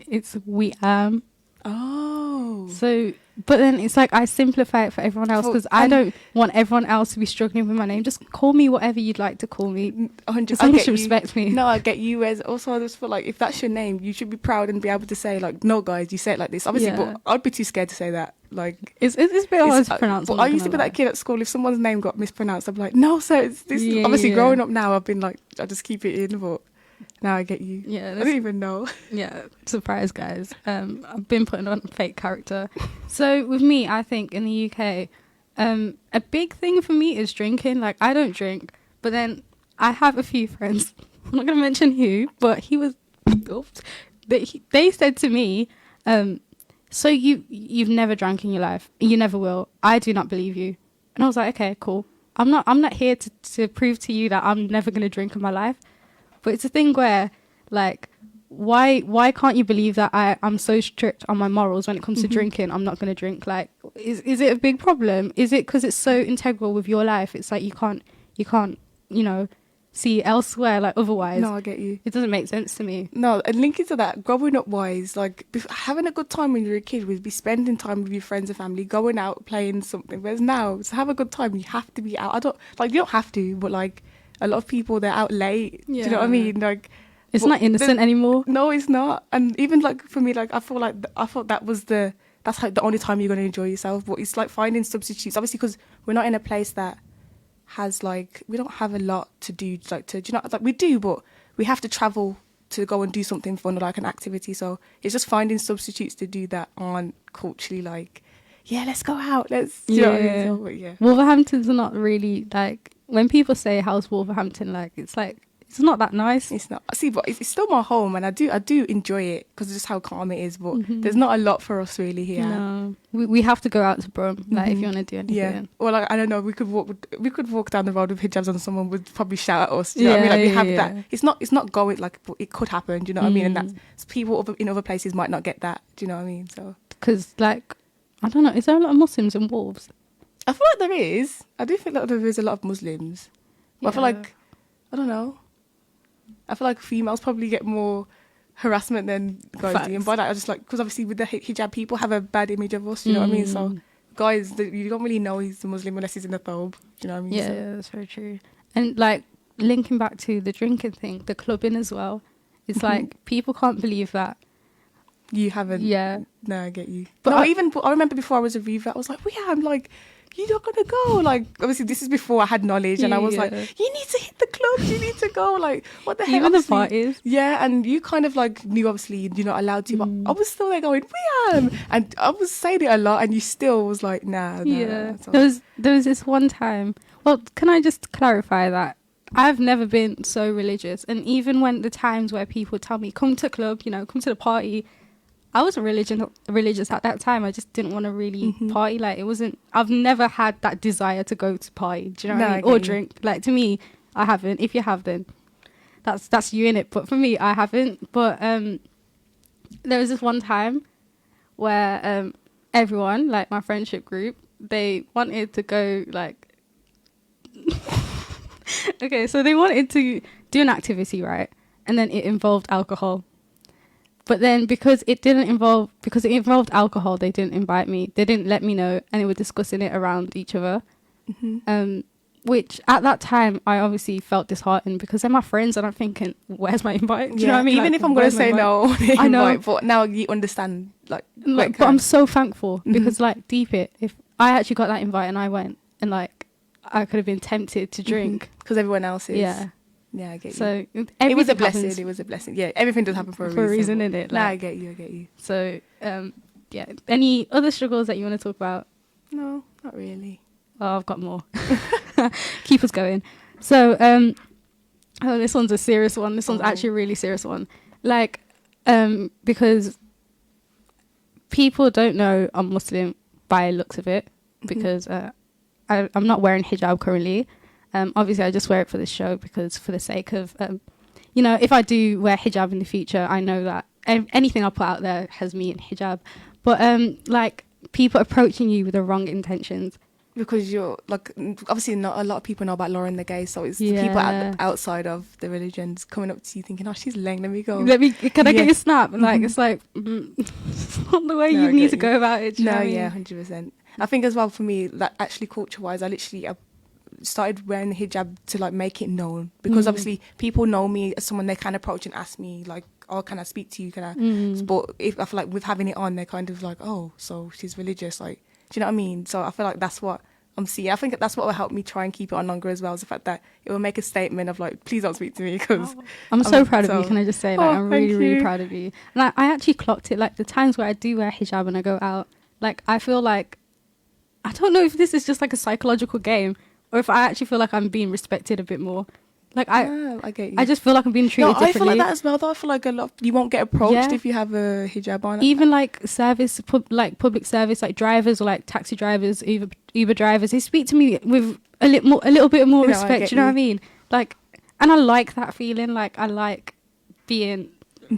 [SPEAKER 1] It's Weam.
[SPEAKER 2] Oh.
[SPEAKER 1] So, but then it's like I simplify it for everyone else because I don't want everyone else to be struggling with my name. Just call me whatever you'd like to call me.
[SPEAKER 2] 100.
[SPEAKER 1] As long as you respect me.
[SPEAKER 2] No, I get you. As also, I just feel like if that's your name, you should be proud and be able to say like, no, guys, you say it like this. Obviously, but I'd be too scared to say that. Like,
[SPEAKER 1] it's a bit hard to pronounce.
[SPEAKER 2] But I used to be that kid at school. If someone's name got mispronounced, I'd be like, no, sir, it's this. Obviously, growing up now, I've been like, I just keep it in, but. Now I get you. Yeah, I don't even know.
[SPEAKER 1] Yeah, surprise, guys. I've been putting on a fake character. So with me, I think in the UK, a big thing for me is drinking. Like I don't drink, but then I have a few friends. I'm not going to mention who, but they said to me, "So you've never drank in your life. You never will. I do not believe you." And I was like, "Okay, cool. I'm not here to prove to you that I'm never going to drink in my life." But it's a thing where, like, why can't you believe that I'm so strict on my morals when it comes to drinking? I'm not going to drink. Like, is it a big problem? Is it because it's so integral with your life? It's like you can't, see elsewhere like otherwise.
[SPEAKER 2] No, I get you.
[SPEAKER 1] It doesn't make sense to me.
[SPEAKER 2] No, and linking to that, growing up wise, like having a good time when you're a kid would be spending time with your friends and family, going out, playing something. Whereas now, to have a good time, you have to be out. You don't have to, but like, a lot of people, they're out late. Yeah. Do you know what I mean? Like,
[SPEAKER 1] it's not innocent anymore.
[SPEAKER 2] No, it's not. And even like for me, like I thought that's like the only time you're going to enjoy yourself. But it's like finding substitutes. Obviously, because we're not in a place that has like, we don't have a lot to do. Like we do, but we have to travel to go and do something fun or like an activity. So it's just finding substitutes to do that aren't culturally like, yeah, let's go out. Let's. You know what I mean? So, yeah.
[SPEAKER 1] Wolverhampton's not really like. When people say how's Wolverhampton, like it's not that nice.
[SPEAKER 2] It's not. See, but it's still my home, and I do enjoy it because of just how calm it is. But there's not a lot for us really here.
[SPEAKER 1] No, we have to go out to Brum. Like if you want to do anything. Yeah.
[SPEAKER 2] Or like I don't know, we could walk down the road with hijabs and someone would probably shout at us. Do you know what I mean? Like we have that. It's not going like, but it could happen. Do you know what I mean? And that's people in other places might not get that. Do you know what I mean? So
[SPEAKER 1] because like I don't know, is there a lot of Muslims in Wolves?
[SPEAKER 2] I feel like there is. I do think that there is a lot of Muslims. But I feel like, I don't know. I feel like females probably get more harassment than guys do. And by that, I just like, because obviously with the hijab, people have a bad image of us, you know what I mean? So guys, you don't really know he's a Muslim unless he's in the thobe, you know what I mean?
[SPEAKER 1] Yeah, that's very true. And like, linking back to the drinking thing, the clubbing as well, it's like, people can't believe that.
[SPEAKER 2] You haven't.
[SPEAKER 1] Yeah.
[SPEAKER 2] No, I get you. But I remember before I was a revert, I was like, I'm like, you're not gonna go. Like, obviously this is before I had knowledge, and I was like, you need to hit the clubs, you need to go. Like, what the heck?
[SPEAKER 1] Even the parties.
[SPEAKER 2] Yeah, and you kind of like knew obviously you're not allowed to, but I was still there going, we am, and I was saying it a lot, and you still was like, nah.
[SPEAKER 1] Yeah. There was this one time. Well, can I just clarify that I've never been so religious, and even when the times where people tell me come to the club, come to the party, I wasn't religious at that time. I just didn't want to really party. Like, it wasn't. I've never had that desire to go to party. Do you know what I mean? Or drink. Like, to me, I haven't. If you have, then that's you in it. But for me, I haven't. But there was this one time where everyone, like my friendship group, they wanted to go like. Okay, so they wanted to do an activity, right? And then it involved alcohol. But then because it involved alcohol, they didn't invite me. They didn't let me know, and they were discussing it around each other. Which at that time I obviously felt disheartened because they're my friends, and I'm thinking, where's my invite? Do you know what I mean?
[SPEAKER 2] Even
[SPEAKER 1] like,
[SPEAKER 2] if I'm going to say no,
[SPEAKER 1] I know.
[SPEAKER 2] Invite, but now you understand. But
[SPEAKER 1] I'm so thankful because like deep it, if I actually got that invite and I went, and like I could have been tempted to drink
[SPEAKER 2] because everyone else is. Yeah, I get you.
[SPEAKER 1] So
[SPEAKER 2] it was a blessing. It was a blessing. Yeah, everything does happen for a reason.
[SPEAKER 1] Isn't it?
[SPEAKER 2] Like, I get you.
[SPEAKER 1] So, yeah. Any other struggles that you want to talk about?
[SPEAKER 2] No, not really.
[SPEAKER 1] Oh, I've got more. I Keep us going. So, oh, this one's a serious one. This one's actually a really serious one. Like, because people don't know I'm Muslim by looks of it, because I'm not wearing hijab currently. Obviously, I just wear it for the show because for the sake of, you know, if I do wear hijab in the future, I know that anything I put out there has me in hijab. But like people approaching you with the wrong intentions.
[SPEAKER 2] Because you're like, obviously not a lot of people know about Lauren the gay, so it's the people outside of the religions coming up to you thinking, oh, she's lame, let me go. Can
[SPEAKER 1] I get your snap? And like, it's like, it's not the way you need to go about it.
[SPEAKER 2] No, yeah, 100%. I think as well for me, that actually culture-wise, I literally started wearing the hijab to like make it known, because obviously people know me as someone they can approach and ask me like, oh, can I speak to you? Can I? But if I feel like with having it on, they're kind of like, oh, so she's religious, like, do you know what I mean? So I feel like that's what I'm seeing. I think that's what will help me try and keep it on longer as well, is the fact that it will make a statement of like, please don't speak to me, because
[SPEAKER 1] I'm so proud of you. Can I just say, like, I'm really, really proud of you. And I actually clocked it, like the times where I do wear hijab and I go out, like I feel like, I don't know if this is just like a psychological game or if I actually feel like I'm being respected a bit more. Like
[SPEAKER 2] I get you.
[SPEAKER 1] I just feel like I'm being treated differently.
[SPEAKER 2] I feel like that as well though. I feel like a lot you won't get approached if you have a hijab on.
[SPEAKER 1] Even like public service, like drivers or like taxi drivers, Uber drivers, they speak to me with a little bit more respect. You know what I mean? Like, and I like that feeling. Like, I like being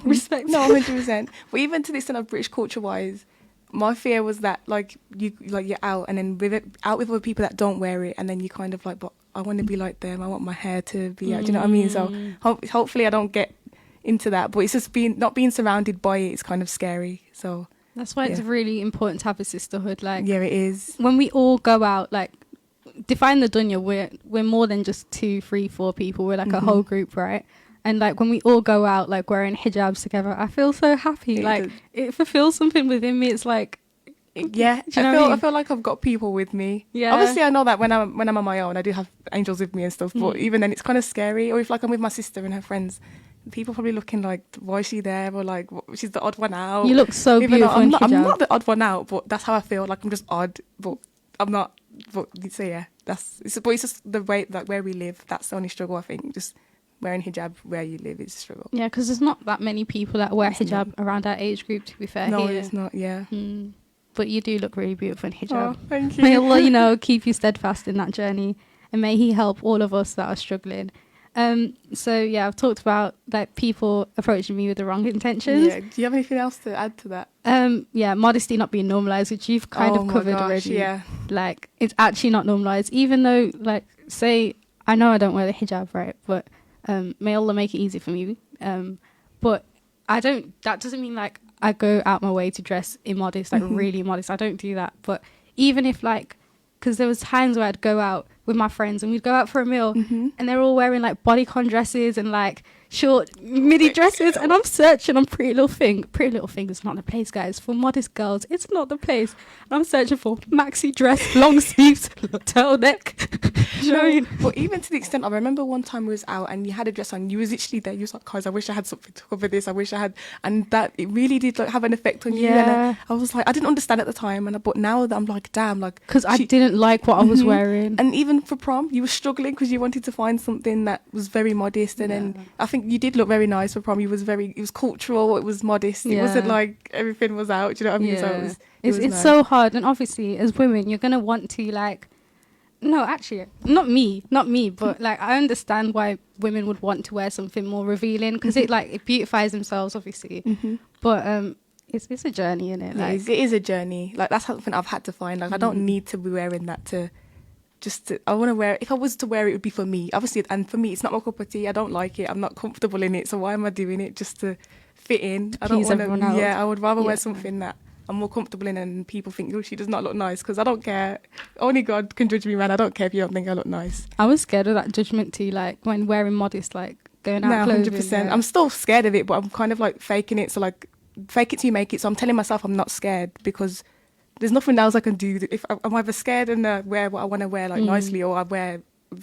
[SPEAKER 1] respected.
[SPEAKER 2] No, 100%. But even to the extent of British culture wise, my fear was that like you're out and then out with other people that don't wear it, and then you kind of like, but I want to be like them. I want my hair to be out. Do you know what I mean? So hopefully I don't get into that. But it's just not being surrounded by it is kind of scary. So
[SPEAKER 1] that's why it's really important to have a sisterhood. Like,
[SPEAKER 2] yeah, it is.
[SPEAKER 1] When we all go out, like, define the dunya, we're more than just 2, 3, 4 people. We're like a whole group, right? And like when we all go out, like wearing hijabs together, I feel so happy. It fulfills something within me. It's like,
[SPEAKER 2] yeah, I feel like I've got people with me. Yeah. Obviously, I know that when I'm on my own, I do have angels with me and stuff. But even then, it's kind of scary. Or if like I'm with my sister and her friends, people probably looking like, why is she there? Or like, she's the odd one out.
[SPEAKER 1] You look so
[SPEAKER 2] even
[SPEAKER 1] beautiful.
[SPEAKER 2] I'm not the odd one out, but that's how I feel. Like I'm just odd, but I'm not. But so yeah, it's just the way that where we live. That's the only struggle, I think. Just wearing hijab where you live is a struggle.
[SPEAKER 1] Yeah, because there's not that many people that wear hijab around our age group, to be fair.
[SPEAKER 2] No,
[SPEAKER 1] here.
[SPEAKER 2] it's not, yeah.
[SPEAKER 1] But you do look really beautiful in hijab.
[SPEAKER 2] Oh, thank you.
[SPEAKER 1] May Allah, keep you steadfast in that journey, and may He help all of us that are struggling. So yeah, I've talked about like people approaching me with the wrong intentions.
[SPEAKER 2] Yeah. Do you have anything else to add to that?
[SPEAKER 1] Yeah, modesty not being normalized, which you've kind of covered already. Yeah. Like, it's actually not normalized, even though, like, say, I know I don't wear the hijab, right? But may Allah make it easy for me. But that doesn't mean like I go out my way to dress immodest, like really modest. I don't do that. But even if like, because there was times where I'd go out with my friends and we'd go out for a meal and they're all wearing like bodycon dresses and like short midi dresses, and I'm searching on Pretty Little Thing. Pretty Little Thing is not the place, guys. For modest girls, it's not the place. And I'm searching for maxi dress, long sleeves, turtleneck. You know what I mean?
[SPEAKER 2] But even to the extent, I remember one time we was out and you had a dress on. You was literally there. You was like, guys, I wish I had something to cover this. I wish I had, and that it really did like have an effect on you. And I was like, I didn't understand at the time, but now that I'm like, damn, like,
[SPEAKER 1] because I didn't like what I was wearing.
[SPEAKER 2] And even for prom, you were struggling because you wanted to find something that was very modest, and then I think you did look very nice for prom. It was cultural, it was modest. It wasn't like everything was out. Do you know what I mean? So it's nice.
[SPEAKER 1] So hard, and obviously as women, you're gonna want to like. No, actually, not me, but like I understand why women would want to wear something more revealing because it beautifies themselves, obviously. But it's a journey, isn't it? Like,
[SPEAKER 2] it is a journey. Like that's something I've had to find. Like I don't need to be wearing that I want to wear it. If I was to wear it, it would be for me, obviously. And for me, it's not my cup of tea. I don't like it. I'm not comfortable in it. So why am I doing it? Just to fit in? I don't want to. Yeah, I would rather wear something that I'm more comfortable in, and people think, oh, she does not look nice. Because I don't care. Only God can judge me, man. I don't care if you don't think I look nice.
[SPEAKER 1] I was scared of that judgment too, like when wearing modest, like going out. No, 100%.
[SPEAKER 2] Yeah. I'm still scared of it, but I'm kind of like faking it. So like, fake it till you make it. So I'm telling myself I'm not scared because there's nothing else I can do. If I'm either scared and wear what I want to wear like nicely, or I wear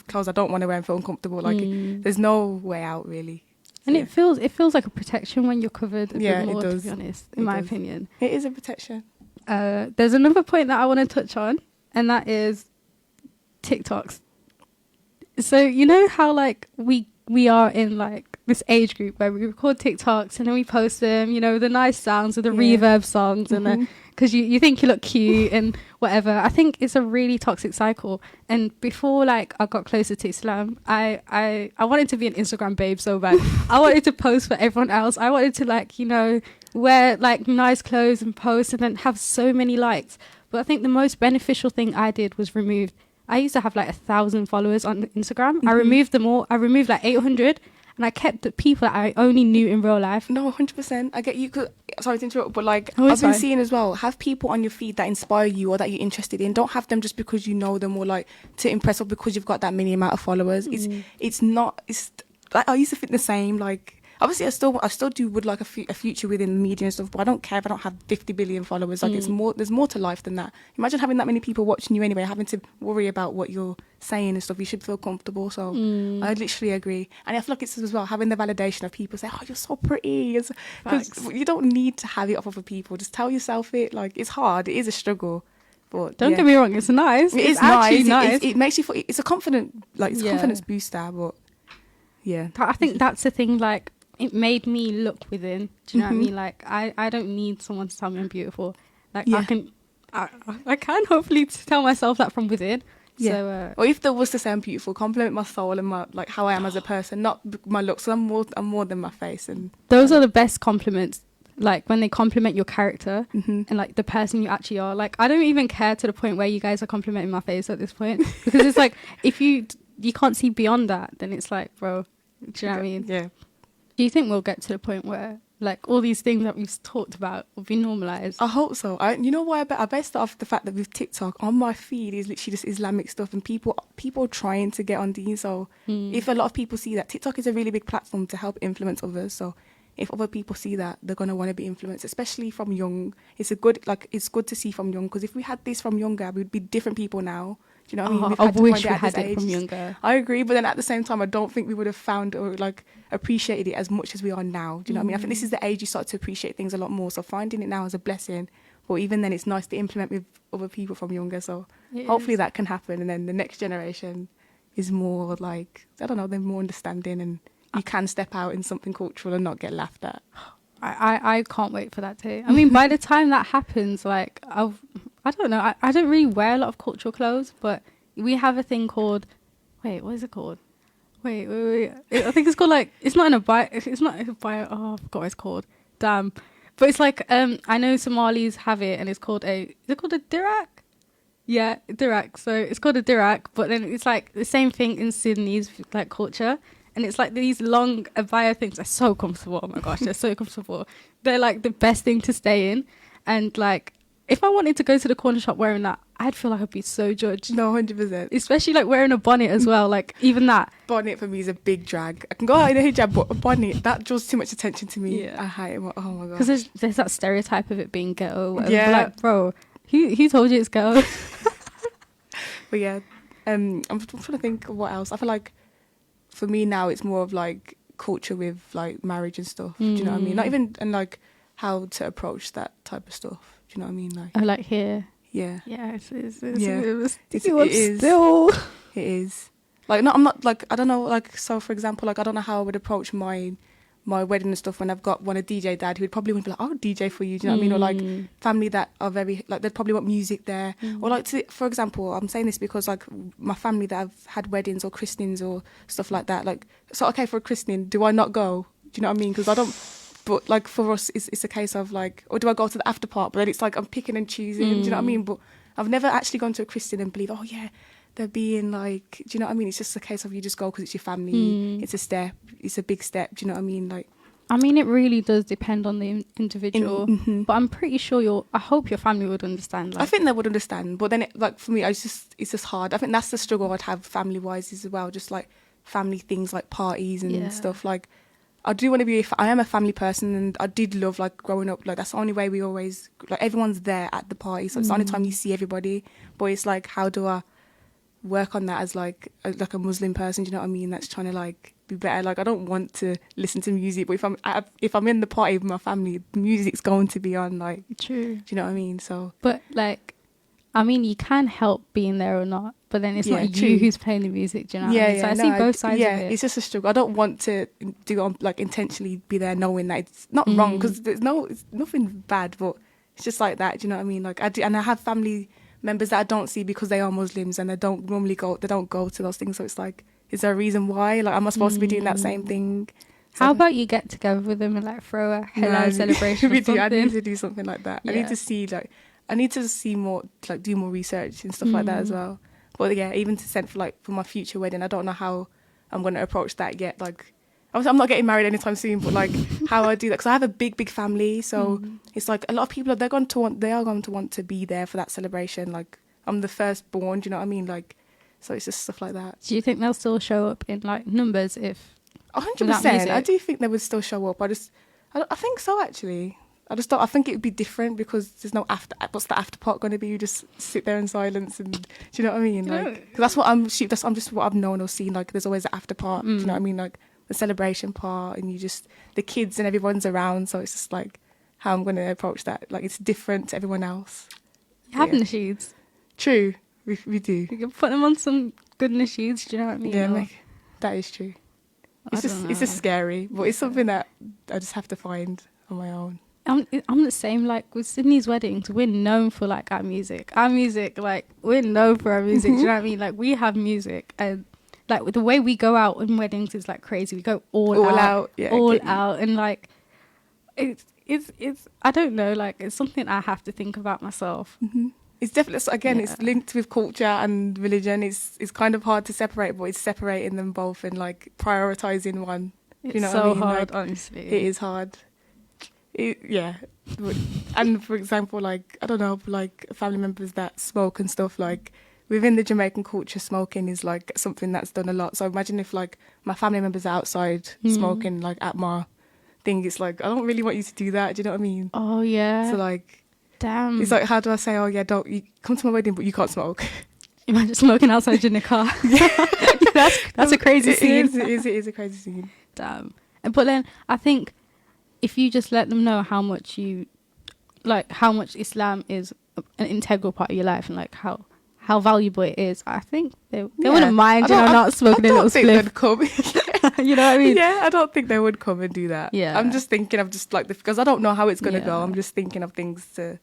[SPEAKER 2] clothes I don't want to wear and feel uncomfortable. Like there's no way out really. So,
[SPEAKER 1] and it feels like a protection when you're covered a bit more,
[SPEAKER 2] it does.
[SPEAKER 1] to be honest, in my opinion.
[SPEAKER 2] It is a protection.
[SPEAKER 1] There's another point that I want to touch on, and that is TikToks. So you know how like we are in like this age group where we record TikToks and then we post them, you know, with the nice sounds, with the reverb songs, and because you think you look cute and whatever. I think it's a really toxic cycle. And before like I got closer to Islam, I wanted to be an Instagram babe so bad. I wanted to post for everyone else. I wanted to like, you know, wear like nice clothes and post and then have so many likes. But I think the most beneficial thing I did was remove. I used to have like 1,000 followers on Instagram. I removed them all. I removed like 800, and I kept the people that I only knew in real life.
[SPEAKER 2] No, 100%. I get you. Sorry to interrupt, but like
[SPEAKER 1] Oh,
[SPEAKER 2] I've been
[SPEAKER 1] fine.
[SPEAKER 2] seeing as well. Have people on your feed that inspire you or that you're interested in. Don't have them just because you know them or like to impress or because you've got that many amount of followers. It's not. It's like I used to think the same. Like obviously, I still do would like a future within the media and stuff, but I don't care if I don't have 50 billion followers. Like it's more. There's more to life than that. Imagine having that many people watching you anyway, having to worry about what you're saying and stuff. You should feel comfortable. So I literally agree, and I feel like it's as well having the validation of people say, "Oh, you're so pretty," because you don't need to have it off other people. Just tell yourself it. Like it's hard. It is a struggle. But
[SPEAKER 1] Don't get me wrong, it's nice.
[SPEAKER 2] It is
[SPEAKER 1] actually
[SPEAKER 2] nice. It makes you feel. It's a confident. Like it's a confidence booster. But yeah,
[SPEAKER 1] I think that's the thing. Like it made me look within. Do you know what I mean? Like I don't need someone to tell me I'm beautiful. Like I can hopefully tell myself that from within.
[SPEAKER 2] Yeah.
[SPEAKER 1] So,
[SPEAKER 2] or if there was to say I'm beautiful, compliment my soul and my like how I am as a person, not my looks. So I'm more than my face. And
[SPEAKER 1] those are the best compliments. Like when they compliment your character and like the person you actually are. Like I don't even care to the point where you guys are complimenting my face at this point, because it's like if you can't see beyond that, then it's like, bro, do you know what I mean?
[SPEAKER 2] Yeah.
[SPEAKER 1] Do you think we'll get to the point where like all these things that we've talked about will be normalized?
[SPEAKER 2] I hope so. You know why I based it off the fact that with TikTok on my feed is literally just Islamic stuff and people trying to get on these. So if a lot of people see that, TikTok is a really big platform to help influence others. So if other people see that, they're gonna want to be influenced, especially from young. It's good to see from young, because if we had this from younger, we'd be different people now. Do you know what I mean?
[SPEAKER 1] I wish we had it from younger.
[SPEAKER 2] I agree, but then at the same time, I don't think we would have found or like appreciated it as much as we are now. Do you know what I mean? I think this is the age you start to appreciate things a lot more. So finding it now is a blessing. But even then, it's nice to implement with other people from younger. So hopefully that can happen, and then the next generation is more like, I don't know, they're more understanding, and you can step out in something cultural and not get laughed at.
[SPEAKER 1] I can't wait for that too. I mean, by the time that happens, like I don't know. I don't really wear a lot of cultural clothes, but we have a thing called. Wait, what is it called? Wait. I think it's called like. It's not It's not a bio. Oh, I forgot what it's called. Damn. But it's like I know Somalis have it, and it's called Is it called a dirak? Yeah, dirak. So it's called a dirak, but then it's like the same thing in Sudanese like culture. And it's like these long abaya things are so comfortable. Oh my gosh, they're so comfortable. They're like the best thing to stay in. And like, if I wanted to go to the corner shop wearing that, I'd feel like I'd be so judged.
[SPEAKER 2] No, 100%.
[SPEAKER 1] Especially like wearing a bonnet as well. Like even that.
[SPEAKER 2] Bonnet for me is a big drag. I can go out in a hijab, but a bonnet, that draws too much attention to me.
[SPEAKER 1] Yeah.
[SPEAKER 2] I hate it. Oh my god.
[SPEAKER 1] Because there's that stereotype of it being ghetto.
[SPEAKER 2] Yeah.
[SPEAKER 1] Like, bro, who told you it's ghetto?
[SPEAKER 2] But yeah, I'm trying to think of what else. I feel like for me now it's more of like culture with like marriage and stuff. Do you know what I mean? Not even, and like how to approach that type of stuff. Do you know what I mean? Like,
[SPEAKER 1] Oh, like here.
[SPEAKER 2] yeah.
[SPEAKER 1] Yeah, it's
[SPEAKER 2] Yeah.
[SPEAKER 1] it
[SPEAKER 2] is.
[SPEAKER 1] still.
[SPEAKER 2] It is. Like, no, I'm not like, I don't know, like, so for example, like, I don't know how I would approach my wedding and stuff when I've got a DJ dad who'd probably want to be like, I'll DJ for you, do you know what I mean? Or like family that are very, like, they'd probably want music there. Or like, for example, I'm saying this because like my family that have had weddings or christenings or stuff like that, like, so okay, for a christening, do I not go? Do you know what I mean? Because I don't, but like for us, it's a case of like, or do I go to the after part? But then it's like I'm picking and choosing, do you know what I mean? But I've never actually gone to a christening and believe, oh yeah, they're being like, do you know what I mean? It's just a case of you just go because it's your family. It's a step. It's a big step. Do you know what I mean? Like,
[SPEAKER 1] I mean, it really does depend on the individual. But I'm pretty sure I hope your family would understand. Like,
[SPEAKER 2] I think they would understand. But then, like for me, it's just hard. I think that's the struggle I'd have family-wise as well. Just like family things like parties and stuff. Like, I do want to be. I am a family person, and I did love like growing up. Like that's the only way we always like everyone's there at the party. So it's the only time you see everybody. But it's like, how do I work on that as like a Muslim person? Do you know what I mean? That's trying to like be better. Like I don't want to listen to music, but if I'm in the party with my family, the music's going to be on. Like,
[SPEAKER 1] true.
[SPEAKER 2] do you know what I mean? So,
[SPEAKER 1] but like, I mean, you can help being there or not, but then it's not
[SPEAKER 2] true.
[SPEAKER 1] you who's playing the music. Do you know what I mean? So I see both sides of it.
[SPEAKER 2] It's just a struggle. I don't want to like intentionally be there knowing that it's not wrong, because it's nothing bad, but it's just like that. Do you know what I mean? Like I do, and I have family members that I don't see because they are Muslims and they don't go to those things. So it's like, is there a reason why? Like, am I supposed to be doing that same thing?
[SPEAKER 1] How about you get together with them and like throw a halal celebration?
[SPEAKER 2] I need to do something like that. Yeah. I need to see more, like do more research and stuff like that as well. But yeah, even to send for my future wedding, I don't know how I'm going to approach that yet. Like, obviously I'm not getting married anytime soon, but like how I do that, because I have a big family, so it's like a lot of people they are going to want to be there for that celebration. Like, I'm the firstborn, do you know what I mean? Like, so it's just stuff like that.
[SPEAKER 1] Do you think they'll still show up in like numbers if?
[SPEAKER 2] 100%. I do think they would still show up. I think so, actually. I think it would be different because there's no after. What's the after part going to be? You just sit there in silence, and do you know what I mean? Like, cause that's what I'm just what I've known or seen. Like, there's always the after part. Do you know what I mean? Like the celebration part, and the kids and everyone's around. So it's just like how I'm going to approach that. Like, it's different to everyone else.
[SPEAKER 1] You have nasheeds.
[SPEAKER 2] True, we do.
[SPEAKER 1] You can put them on some good nasheeds. Do you know what I mean?
[SPEAKER 2] Yeah, that is true. It's just scary, but it's something that I just have to find on my own.
[SPEAKER 1] I'm the same. Like with Sydney's weddings, we're known for like our music. Like we're known for our music. Do you know what I mean? Like, we have music, and like with the way we go out in weddings is like crazy. We go all out, and like it's I don't know. Like, it's something I have to think about myself.
[SPEAKER 2] It's definitely, so again, it's linked with culture and religion. It's kind of hard to separate, but it's separating them both and like prioritizing one.
[SPEAKER 1] It's so hard, like, honestly.
[SPEAKER 2] It is hard. And for example, like, I don't know, like family members that smoke and stuff, like within the Jamaican culture, smoking is like something that's done a lot. So imagine if like my family members are outside smoking, like at my thing, it's like, I don't really want you to do that. Do you know what I mean?
[SPEAKER 1] Oh yeah.
[SPEAKER 2] So like,
[SPEAKER 1] damn.
[SPEAKER 2] It's like, how do I say, oh yeah, don't you come to my wedding, but you can't smoke.
[SPEAKER 1] Imagine smoking outside in a car. That's a crazy scene.
[SPEAKER 2] It is a crazy scene.
[SPEAKER 1] Damn. But then I think if you just let them know how much Islam is an integral part of your life, and like how valuable it is, I think they wouldn't mind, not smoking a little spliff.
[SPEAKER 2] Come.
[SPEAKER 1] You know what I mean?
[SPEAKER 2] Yeah, I don't think they would come and do that.
[SPEAKER 1] Yeah.
[SPEAKER 2] I'm just thinking of just like, because I don't know how it's going to go. I'm just thinking of things to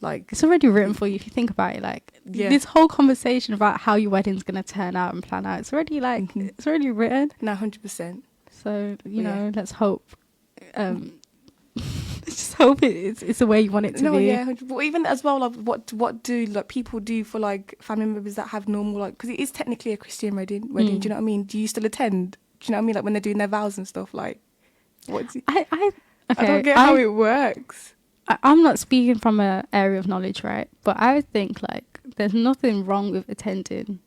[SPEAKER 2] like.
[SPEAKER 1] It's already written for you if you think about it. Like, this whole conversation about how your wedding's going to turn out and plan out, it's already like, it's already written.
[SPEAKER 2] No, 100%.
[SPEAKER 1] So, you know, let's hope. Just hope it's the way you want it to be.
[SPEAKER 2] Yeah, but even as well, like, what do like people do for like family members that have normal, like, because it is technically a Christian wedding. Do you know what I mean? Do you still attend? Do you know what I mean? Like when they're doing their vows and stuff, like,
[SPEAKER 1] I
[SPEAKER 2] don't get how it works.
[SPEAKER 1] I'm not speaking from an area of knowledge, right? But I think like there's nothing wrong with attending.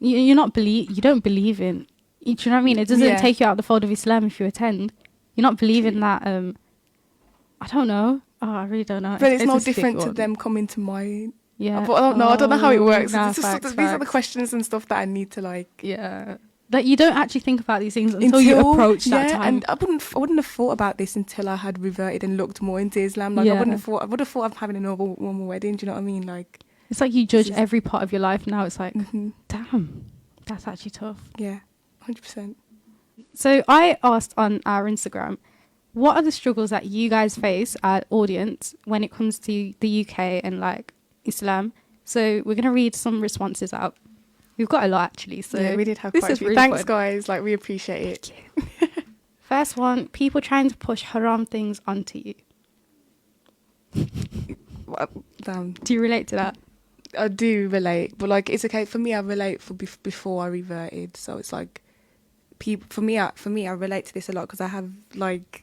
[SPEAKER 1] You don't believe in. Do you know what I mean? It doesn't take you out of the fold of Islam if you attend. You're not believing that. I don't know. Oh, I really don't know.
[SPEAKER 2] But it's no different to them coming to mine.
[SPEAKER 1] Yeah.
[SPEAKER 2] But I don't know. I don't know how it works.
[SPEAKER 1] Nah,
[SPEAKER 2] these are the questions and stuff that I need to like.
[SPEAKER 1] Yeah. Like, you don't actually think about these things until you approach that time.
[SPEAKER 2] And I wouldn't have thought about this until I had reverted and looked more into Islam. Like, I would have thought of having a normal wedding. Do you know what I mean? Like,
[SPEAKER 1] it's like you judge every part of your life now. It's like, damn, that's actually tough.
[SPEAKER 2] Yeah, 100%.
[SPEAKER 1] So I asked on our Instagram, what are the struggles that you guys face, our audience, when it comes to the UK and like Islam? So we're gonna read some responses out. We've got a lot actually. So
[SPEAKER 2] yeah, we did have quite a few. Thanks, guys. Like, we appreciate it.
[SPEAKER 1] First one: people trying to push haram things onto you.
[SPEAKER 2] Damn.
[SPEAKER 1] Do you relate to that?
[SPEAKER 2] I do relate, but like, it's okay for me. I relate for before I reverted, so it's like people. For me, I relate to this a lot because I have like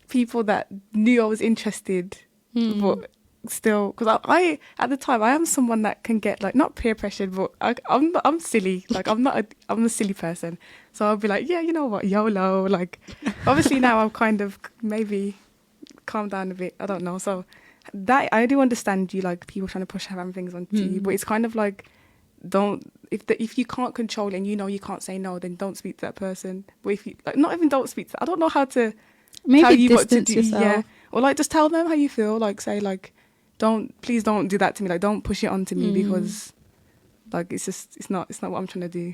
[SPEAKER 2] people that knew I was interested, but still, because I at the time I am someone that can get like not peer pressured, but I'm silly. Like, I'm a silly person, so I'll be like, yeah, you know what, YOLO. Like, obviously now I've kind of maybe calmed down a bit. I don't know. So that I do understand you, like people trying to push haram things onto you, but it's kind of like, if you can't control it and you know you can't say no, then don't speak to that person. But if you like, not even don't speak to, I don't know how to
[SPEAKER 1] maybe
[SPEAKER 2] tell you
[SPEAKER 1] distance
[SPEAKER 2] what to do.
[SPEAKER 1] yourself.
[SPEAKER 2] Yeah, or like just tell them how you feel. Like, say like, please don't do that to me. Like, don't push it onto me because, like, it's not what I'm trying to do.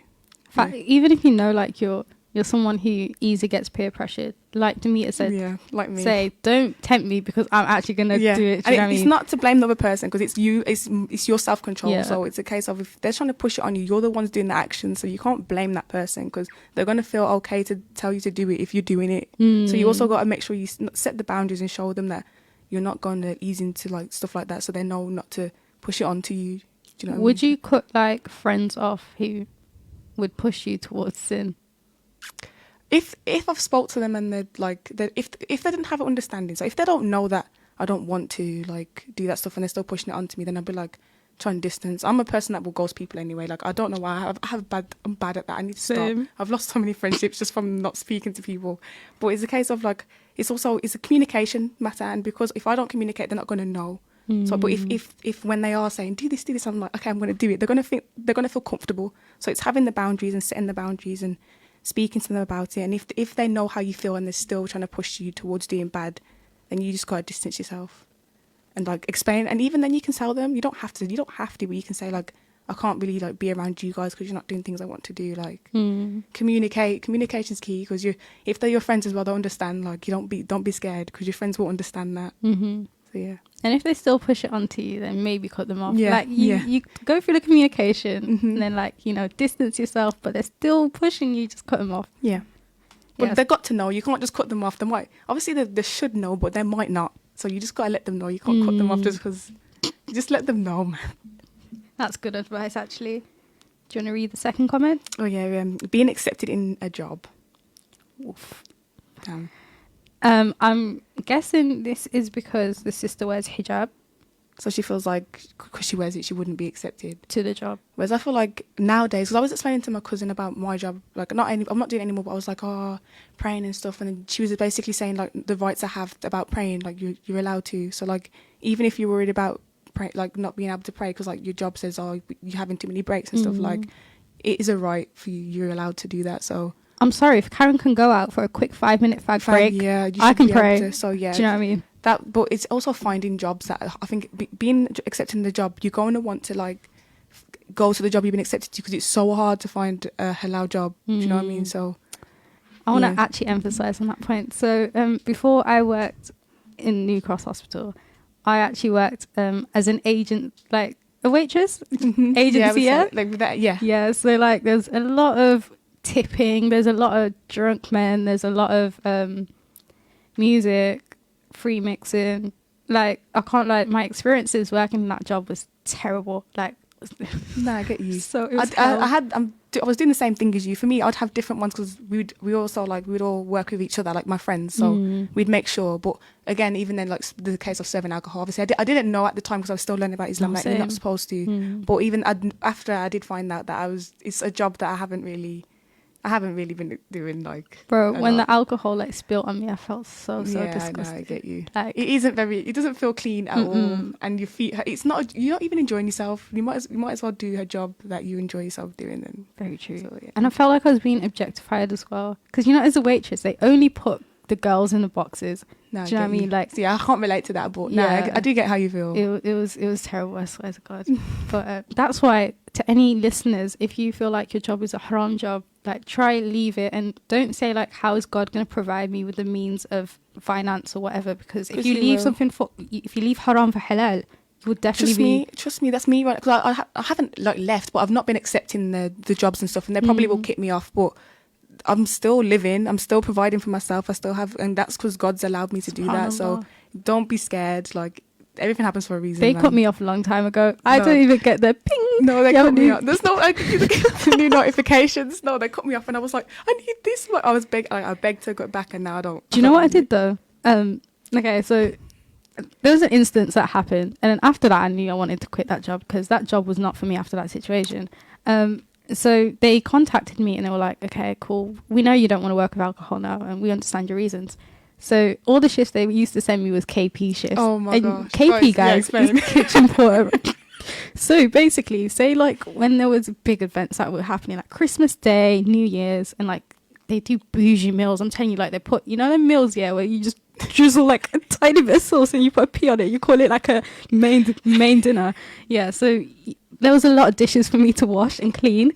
[SPEAKER 1] Fact, even if you know, like, you're someone who easily gets peer pressured, like Damita said,
[SPEAKER 2] like me.
[SPEAKER 1] Say, don't tempt me because I'm actually gonna do it. Do you know what I mean?
[SPEAKER 2] It's not to blame the other person because it's you. It's your self control. So it's a case of if they're trying to push it on you, you're the ones doing the action. So you can't blame that person because they're gonna feel okay to tell you to do it if you're doing it. So you also got to make sure you set the boundaries and show them that you're not gonna ease into like stuff like that, so they know not to push it onto you. Do you know?
[SPEAKER 1] Would you cut like friends off who would push you towards sin?
[SPEAKER 2] If I've spoke to them and they're like, if they didn't have an understanding, so if they don't know that I don't want to like do that stuff and they're still pushing it onto me, then I'd be like, try and distance. I'm a person that will ghost people anyway. Like, I don't know why. I'm bad at that. I need to stop. I've lost so many friendships just from not speaking to people. But it's a case of like, it's a communication matter, and because if I don't communicate, they're not going to know. So, but if when they are saying do this, I'm like, okay, I'm going to do it. They're going to feel comfortable. So it's having the boundaries and setting the boundaries and speaking to them about it. And if they know how you feel and they're still trying to push you towards doing bad, then you just got to distance yourself and like explain. And even then you can tell them, you don't have to, but you can say like, I can't really like be around you guys because you're not doing things I want to do. Like communication's key, because if they're your friends as well, they'll understand. Like, don't be scared because your friends will understand that. So yeah.
[SPEAKER 1] And if they still push it onto you, then maybe cut them off. Like you go through the communication and then like, distance yourself, but they're still pushing you, just cut them off.
[SPEAKER 2] Yeah. But they've got to know. You can't just cut them off. They might, obviously they should know, but they might not. So you just got to let them know. You can't cut them off just because, just let them know, man.
[SPEAKER 1] That's good advice, actually. Do you want to read the second comment?
[SPEAKER 2] Oh yeah, being accepted in a job.
[SPEAKER 1] Oof. I'm guessing this is because the sister wears hijab.
[SPEAKER 2] So she feels like because she wears it, she wouldn't be accepted
[SPEAKER 1] to the job.
[SPEAKER 2] Whereas I feel like nowadays, because I was explaining to my cousin about my job, like I'm not doing it anymore, but I was like, praying and stuff, and she was basically saying like the rights I have about praying, like you're allowed to. So like even if you're worried about like not being able to pray because like your job says you're having too many breaks and stuff, like it is a right for you. You're allowed to do that. So I'm
[SPEAKER 1] sorry, if Karen can go out for a quick 5-minute fag break, I can pray.
[SPEAKER 2] So yeah,
[SPEAKER 1] do you know what I mean?
[SPEAKER 2] That, but it's also finding jobs that I think being accepted in the job, you're going to want to like go to the job you've been accepted to because it's so hard to find a halal job. Do you know what I mean? So
[SPEAKER 1] I want to actually emphasize on that point. So before I worked in New Cross Hospital, I actually worked as an agent, like a waitress agency.
[SPEAKER 2] Like that.
[SPEAKER 1] Yeah. So like there's a lot of tipping, there's a lot of drunk men, there's a lot of music, free mixing. Like I can't like my experiences working in that job was terrible. Like
[SPEAKER 2] no, I get you.
[SPEAKER 1] So it was
[SPEAKER 2] I was doing the same thing as you. For me, I'd have different ones because we'd all work with each other, like my friends. So we'd make sure. But again, even then, like the case of serving alcohol, obviously I didn't know at the time because I was still learning about Islam. Like you're not supposed to. But even after I did find out that it's a job that I haven't really been doing, like.
[SPEAKER 1] Bro, when the alcohol like spilled on me, I felt so disgusted.
[SPEAKER 2] I get you.
[SPEAKER 1] Like,
[SPEAKER 2] it doesn't feel clean at all, and your feet. You're not even enjoying yourself. You might as well do a job that you enjoy yourself doing. Then
[SPEAKER 1] very true. So, yeah. And I felt like I was being objectified as well, because as a waitress, they only put the girls in the boxes.
[SPEAKER 2] No,
[SPEAKER 1] do you know what I mean? Like,
[SPEAKER 2] I can't relate to that, but I do get how you feel.
[SPEAKER 1] It was terrible, I swear to God. But that's why, to any listeners, if you feel like your job is a haram job, like try leave it, and don't say like, how is God going to provide me with the means of finance or whatever? Because if you leave if you leave haram for halal, you would definitely
[SPEAKER 2] trust me, that's me, right? Because I haven't like left, but I've not been accepting the jobs and stuff, and they probably will kick me off, but I'm still living, I'm still providing for myself, I still have, and that's because God's allowed me to do that. So don't be scared, like everything happens for a reason.
[SPEAKER 1] They cut me off a long time ago. I don't even get the ping.
[SPEAKER 2] No, they cut me off. There's no new notifications. No, they cut me off, and I was like, I need this. Like, I begged to go back, and now I don't.
[SPEAKER 1] Do you know what I did though? Okay, so there was an instance that happened, and then after that, I knew I wanted to quit that job because that job was not for me after that situation. So they contacted me and they were like, okay, cool. We know you don't want to work with alcohol now, and we understand your reasons. So all the shifts they used to send me was KP shifts.
[SPEAKER 2] Oh my gosh.
[SPEAKER 1] KP, guys, is kitchen porter. So basically, say like when there was big events that were happening, like Christmas Day, New Year's, and like they do bougie meals. I'm telling you, like they put, the meals, where you just drizzle like a tiny bit of sauce and you put a pea on it. You call it like a main dinner. Yeah, so there was a lot of dishes for me to wash and clean.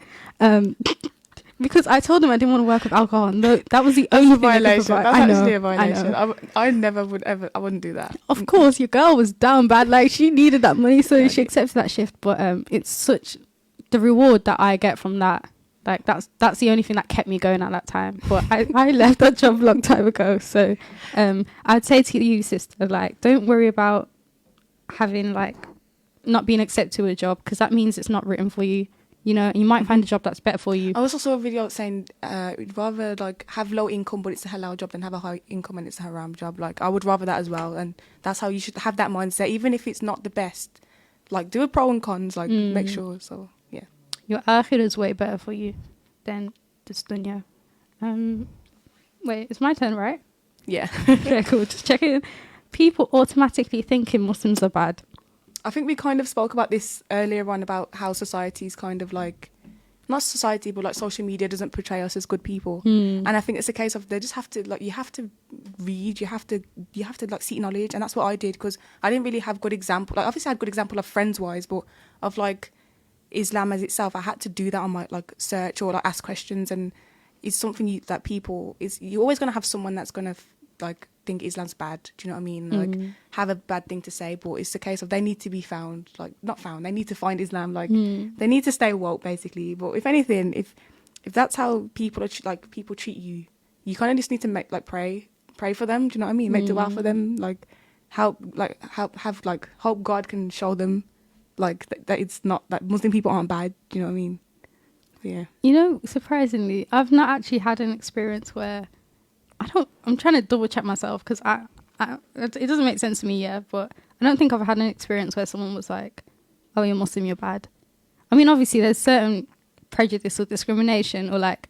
[SPEAKER 1] Because I told them I didn't want to work with alcohol, and that was the only thing I could provide.
[SPEAKER 2] That's
[SPEAKER 1] I know,
[SPEAKER 2] actually a violation.
[SPEAKER 1] I know.
[SPEAKER 2] I never would ever. I wouldn't do that.
[SPEAKER 1] Of course, your girl was down bad. Like, she needed that money, so she accepted that shift. But it's such the reward that I get from that. Like, that's the only thing that kept me going at that time. But I left that job a long time ago. So I'd say to you, sister, like, don't worry about having like not being accepted to a job, because that means it's not written for you. You know, you might find a job that's better for you.
[SPEAKER 2] I also saw a video saying you'd rather like have low income but it's a halal job than have a high income and it's a haram job. Like, I would rather that as well, and that's how you should have that mindset, even if it's not the best. Like, do a pro and cons, like make sure. So yeah,
[SPEAKER 1] Your akhirah is way better for you than this dunya. Wait, it's my turn, right?
[SPEAKER 2] yeah.
[SPEAKER 1] Okay, cool. Just checking. People automatically thinking Muslims are bad.
[SPEAKER 2] I think we kind of spoke about this earlier on, about how society's kind of like, not society, but like social media doesn't portray us as good people. And I think it's a case of they just have to, like, you have to read, you have to like seek knowledge. And that's what I did, because I didn't really have good example. Like, obviously I had good example of friends wise, but of like Islam as itself, I had to do that on my like search or like ask questions. And it's something that people you're always going to have someone that's going to like think Islam's bad. Do you know what I mean? Like, have a bad thing to say, but it's the case of they need to be found, like not found. They need to find Islam. Like, they need to stay woke, basically. But if anything, if that's how people people treat you, you kind of just need to make like pray for them. Do you know what I mean? Make dua for them. Like, hope God can show them like that it's not that Muslim people aren't bad. Do you know what I mean? Yeah.
[SPEAKER 1] You know, surprisingly, I've not actually had an experience where I'm trying to double check myself, because it doesn't make sense to me, yeah, but I don't think I've had an experience where someone was like, oh, you're Muslim, you're bad. I mean, obviously there's certain prejudice or discrimination, or like,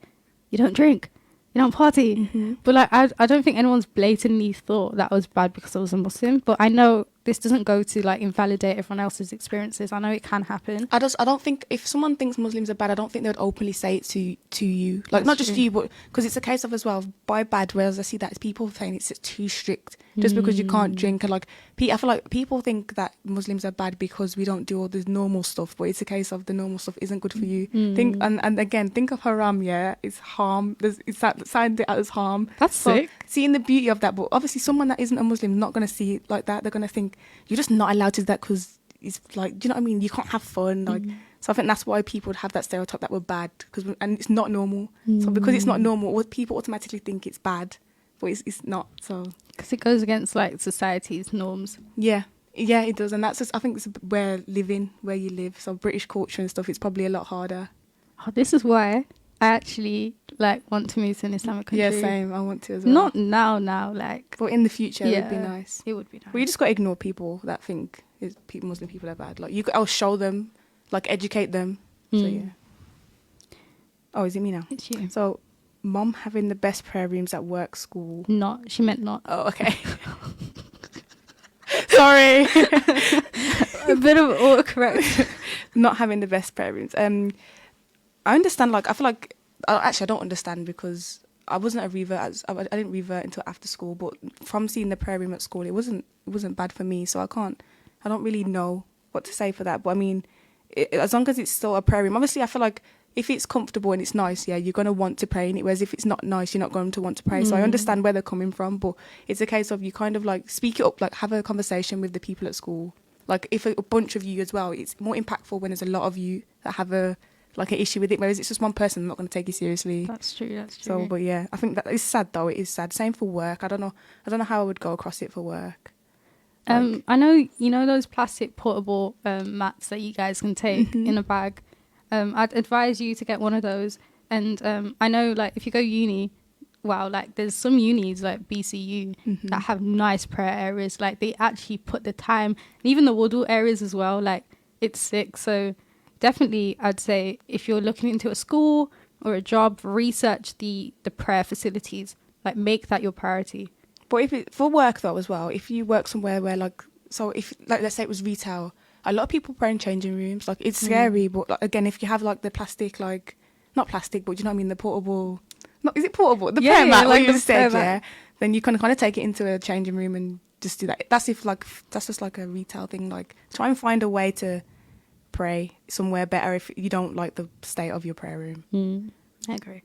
[SPEAKER 1] you don't drink, you don't party. But like, I don't think anyone's blatantly thought that I was bad because I was a Muslim. But I know this doesn't go to like invalidate everyone else's experiences. I know it can happen.
[SPEAKER 2] I don't think if someone thinks Muslims are bad, I don't think they would openly say it to you. Like,
[SPEAKER 1] That's
[SPEAKER 2] not just
[SPEAKER 1] true.
[SPEAKER 2] you, but because it's a case of as well, by bad, whereas I see that it's people saying it's too strict just because you can't drink. And like, I feel like people think that Muslims are bad because we don't do all this normal stuff, but it's a case of the normal stuff isn't good for you. Think and again, think of haram. Yeah, it's harm. It's that signed it out as harm.
[SPEAKER 1] That's sick.
[SPEAKER 2] Seeing the beauty of that, but obviously someone that isn't a Muslim not going to see it like that. They're going to think you're just not allowed to do that because it's like, do you know what I mean? You can't have fun. Like, so I think that's why people would have that stereotype that we're bad, and it's not normal. So because it's not normal, people automatically think it's bad, but it's not. So
[SPEAKER 1] Because it goes against like society's norms.
[SPEAKER 2] yeah, it does, and that's just, I think it's where you live. So British culture and stuff, it's probably a lot harder.
[SPEAKER 1] Oh, this is why I actually like want to move to an Islamic country.
[SPEAKER 2] Yeah, same. I want to as well.
[SPEAKER 1] Not now, like.
[SPEAKER 2] But in the future, it would be nice.
[SPEAKER 1] It would be nice.
[SPEAKER 2] Well, you just got to ignore people that think Muslim people are bad. Like, I'll show them, like, educate them. So yeah. Oh, is it me now?
[SPEAKER 1] It's you.
[SPEAKER 2] So, mom having the best prayer rooms at work, school.
[SPEAKER 1] Not. She meant not.
[SPEAKER 2] Oh, okay. Sorry.
[SPEAKER 1] A bit of autocorrect.
[SPEAKER 2] Not having the best prayer rooms. I understand. Like, I feel like actually I don't understand, because I wasn't a revert. I didn't revert until after school. But from seeing the prayer room at school, it wasn't bad for me. So I don't really know what to say for that. But I mean, as long as it's still a prayer room, obviously I feel like if it's comfortable and it's nice, yeah, you're going to want to pray in it. Whereas if it's not nice, you're not going to want to pray. So I understand where they're coming from, but it's a case of you kind of like speak it up, like have a conversation with the people at school. Like, if a bunch of you as well, it's more impactful when there's a lot of you that have an issue with it. Whereas it's just one person, not going to take it seriously.
[SPEAKER 1] That's true.
[SPEAKER 2] So, but yeah, I think that it's sad though. It is sad. Same for work. I don't know how I would go across it for work. Like,
[SPEAKER 1] I know, you know those plastic portable mats that you guys can take in a bag. I'd advise you to get one of those. And I know, like, if you go uni, wow, like there's some unis like BCU that have nice prayer areas. Like, they actually put the time, and even the wudu areas as well. Like, it's sick. So definitely, I'd say if you're looking into a school or a job, research the prayer facilities. Like, make that your priority.
[SPEAKER 2] But for work though as well, if you work somewhere where if let's say it was retail, a lot of people pray in changing rooms. Like, it's scary, but like, again, if you have like the plastic, like not plastic, but you know what I mean, the portable. Is it portable? The prayer mat, like you said, yeah. then you can kind of take it into a changing room and just do that. That's just like a retail thing. Like, try and find a way to pray somewhere better if you don't like the state of your prayer room.
[SPEAKER 1] I agree.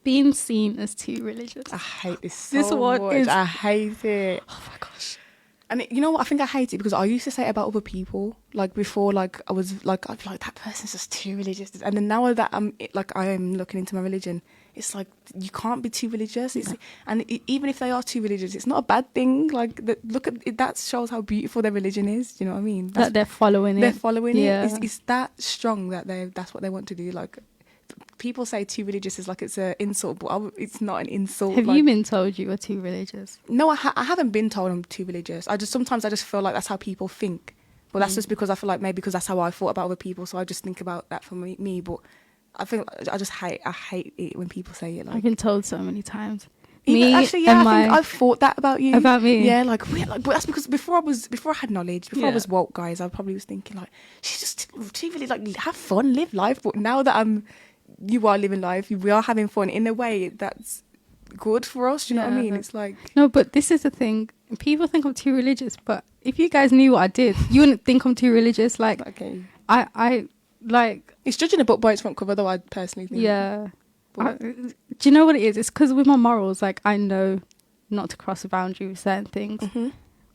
[SPEAKER 1] Being seen as too religious.
[SPEAKER 2] I hate this so much. I hate it.
[SPEAKER 1] Oh my gosh.
[SPEAKER 2] And you know what? I think I hate it because I used to say it about other people. Like before, like I was like, I'd be like, that person's just too religious. And then now that I am looking into my religion, it's like, you can't be too religious. Even if they are too religious, it's not a bad thing. Like, look at it, that shows how beautiful their religion is. Do you know what I mean?
[SPEAKER 1] That they're following it.
[SPEAKER 2] They're following
[SPEAKER 1] Yeah.
[SPEAKER 2] it. It's that strong that that's what they want to do. Like, people say too religious is like it's an insult, but it's not an insult.
[SPEAKER 1] Have you been told you were too religious?
[SPEAKER 2] No, I haven't been told I'm too religious. Sometimes I just feel like that's how people think. But that's just because I feel like maybe because that's how I thought about other people, so I just think about that for me. But I think I hate it when people say it. Like,
[SPEAKER 1] I've been told so many times.
[SPEAKER 2] I think I've thought that about you.
[SPEAKER 1] About me?
[SPEAKER 2] Yeah, like but that's because before I had knowledge, before I was woke, guys, I probably was thinking like, she's just too really, like, have fun, live life. But now that you are living life, we are having fun in a way that's good for us. Do you know what I mean? It's like,
[SPEAKER 1] no, but this is the thing. People think I'm too religious, but if you guys knew what I did, you wouldn't think I'm too religious. Like,
[SPEAKER 2] okay,
[SPEAKER 1] I like,
[SPEAKER 2] it's judging a book by its front cover, though. I personally think.
[SPEAKER 1] Yeah. Do you know what it is? It's because with my morals, like, I know not to cross a boundary with certain things.
[SPEAKER 2] Mm-hmm.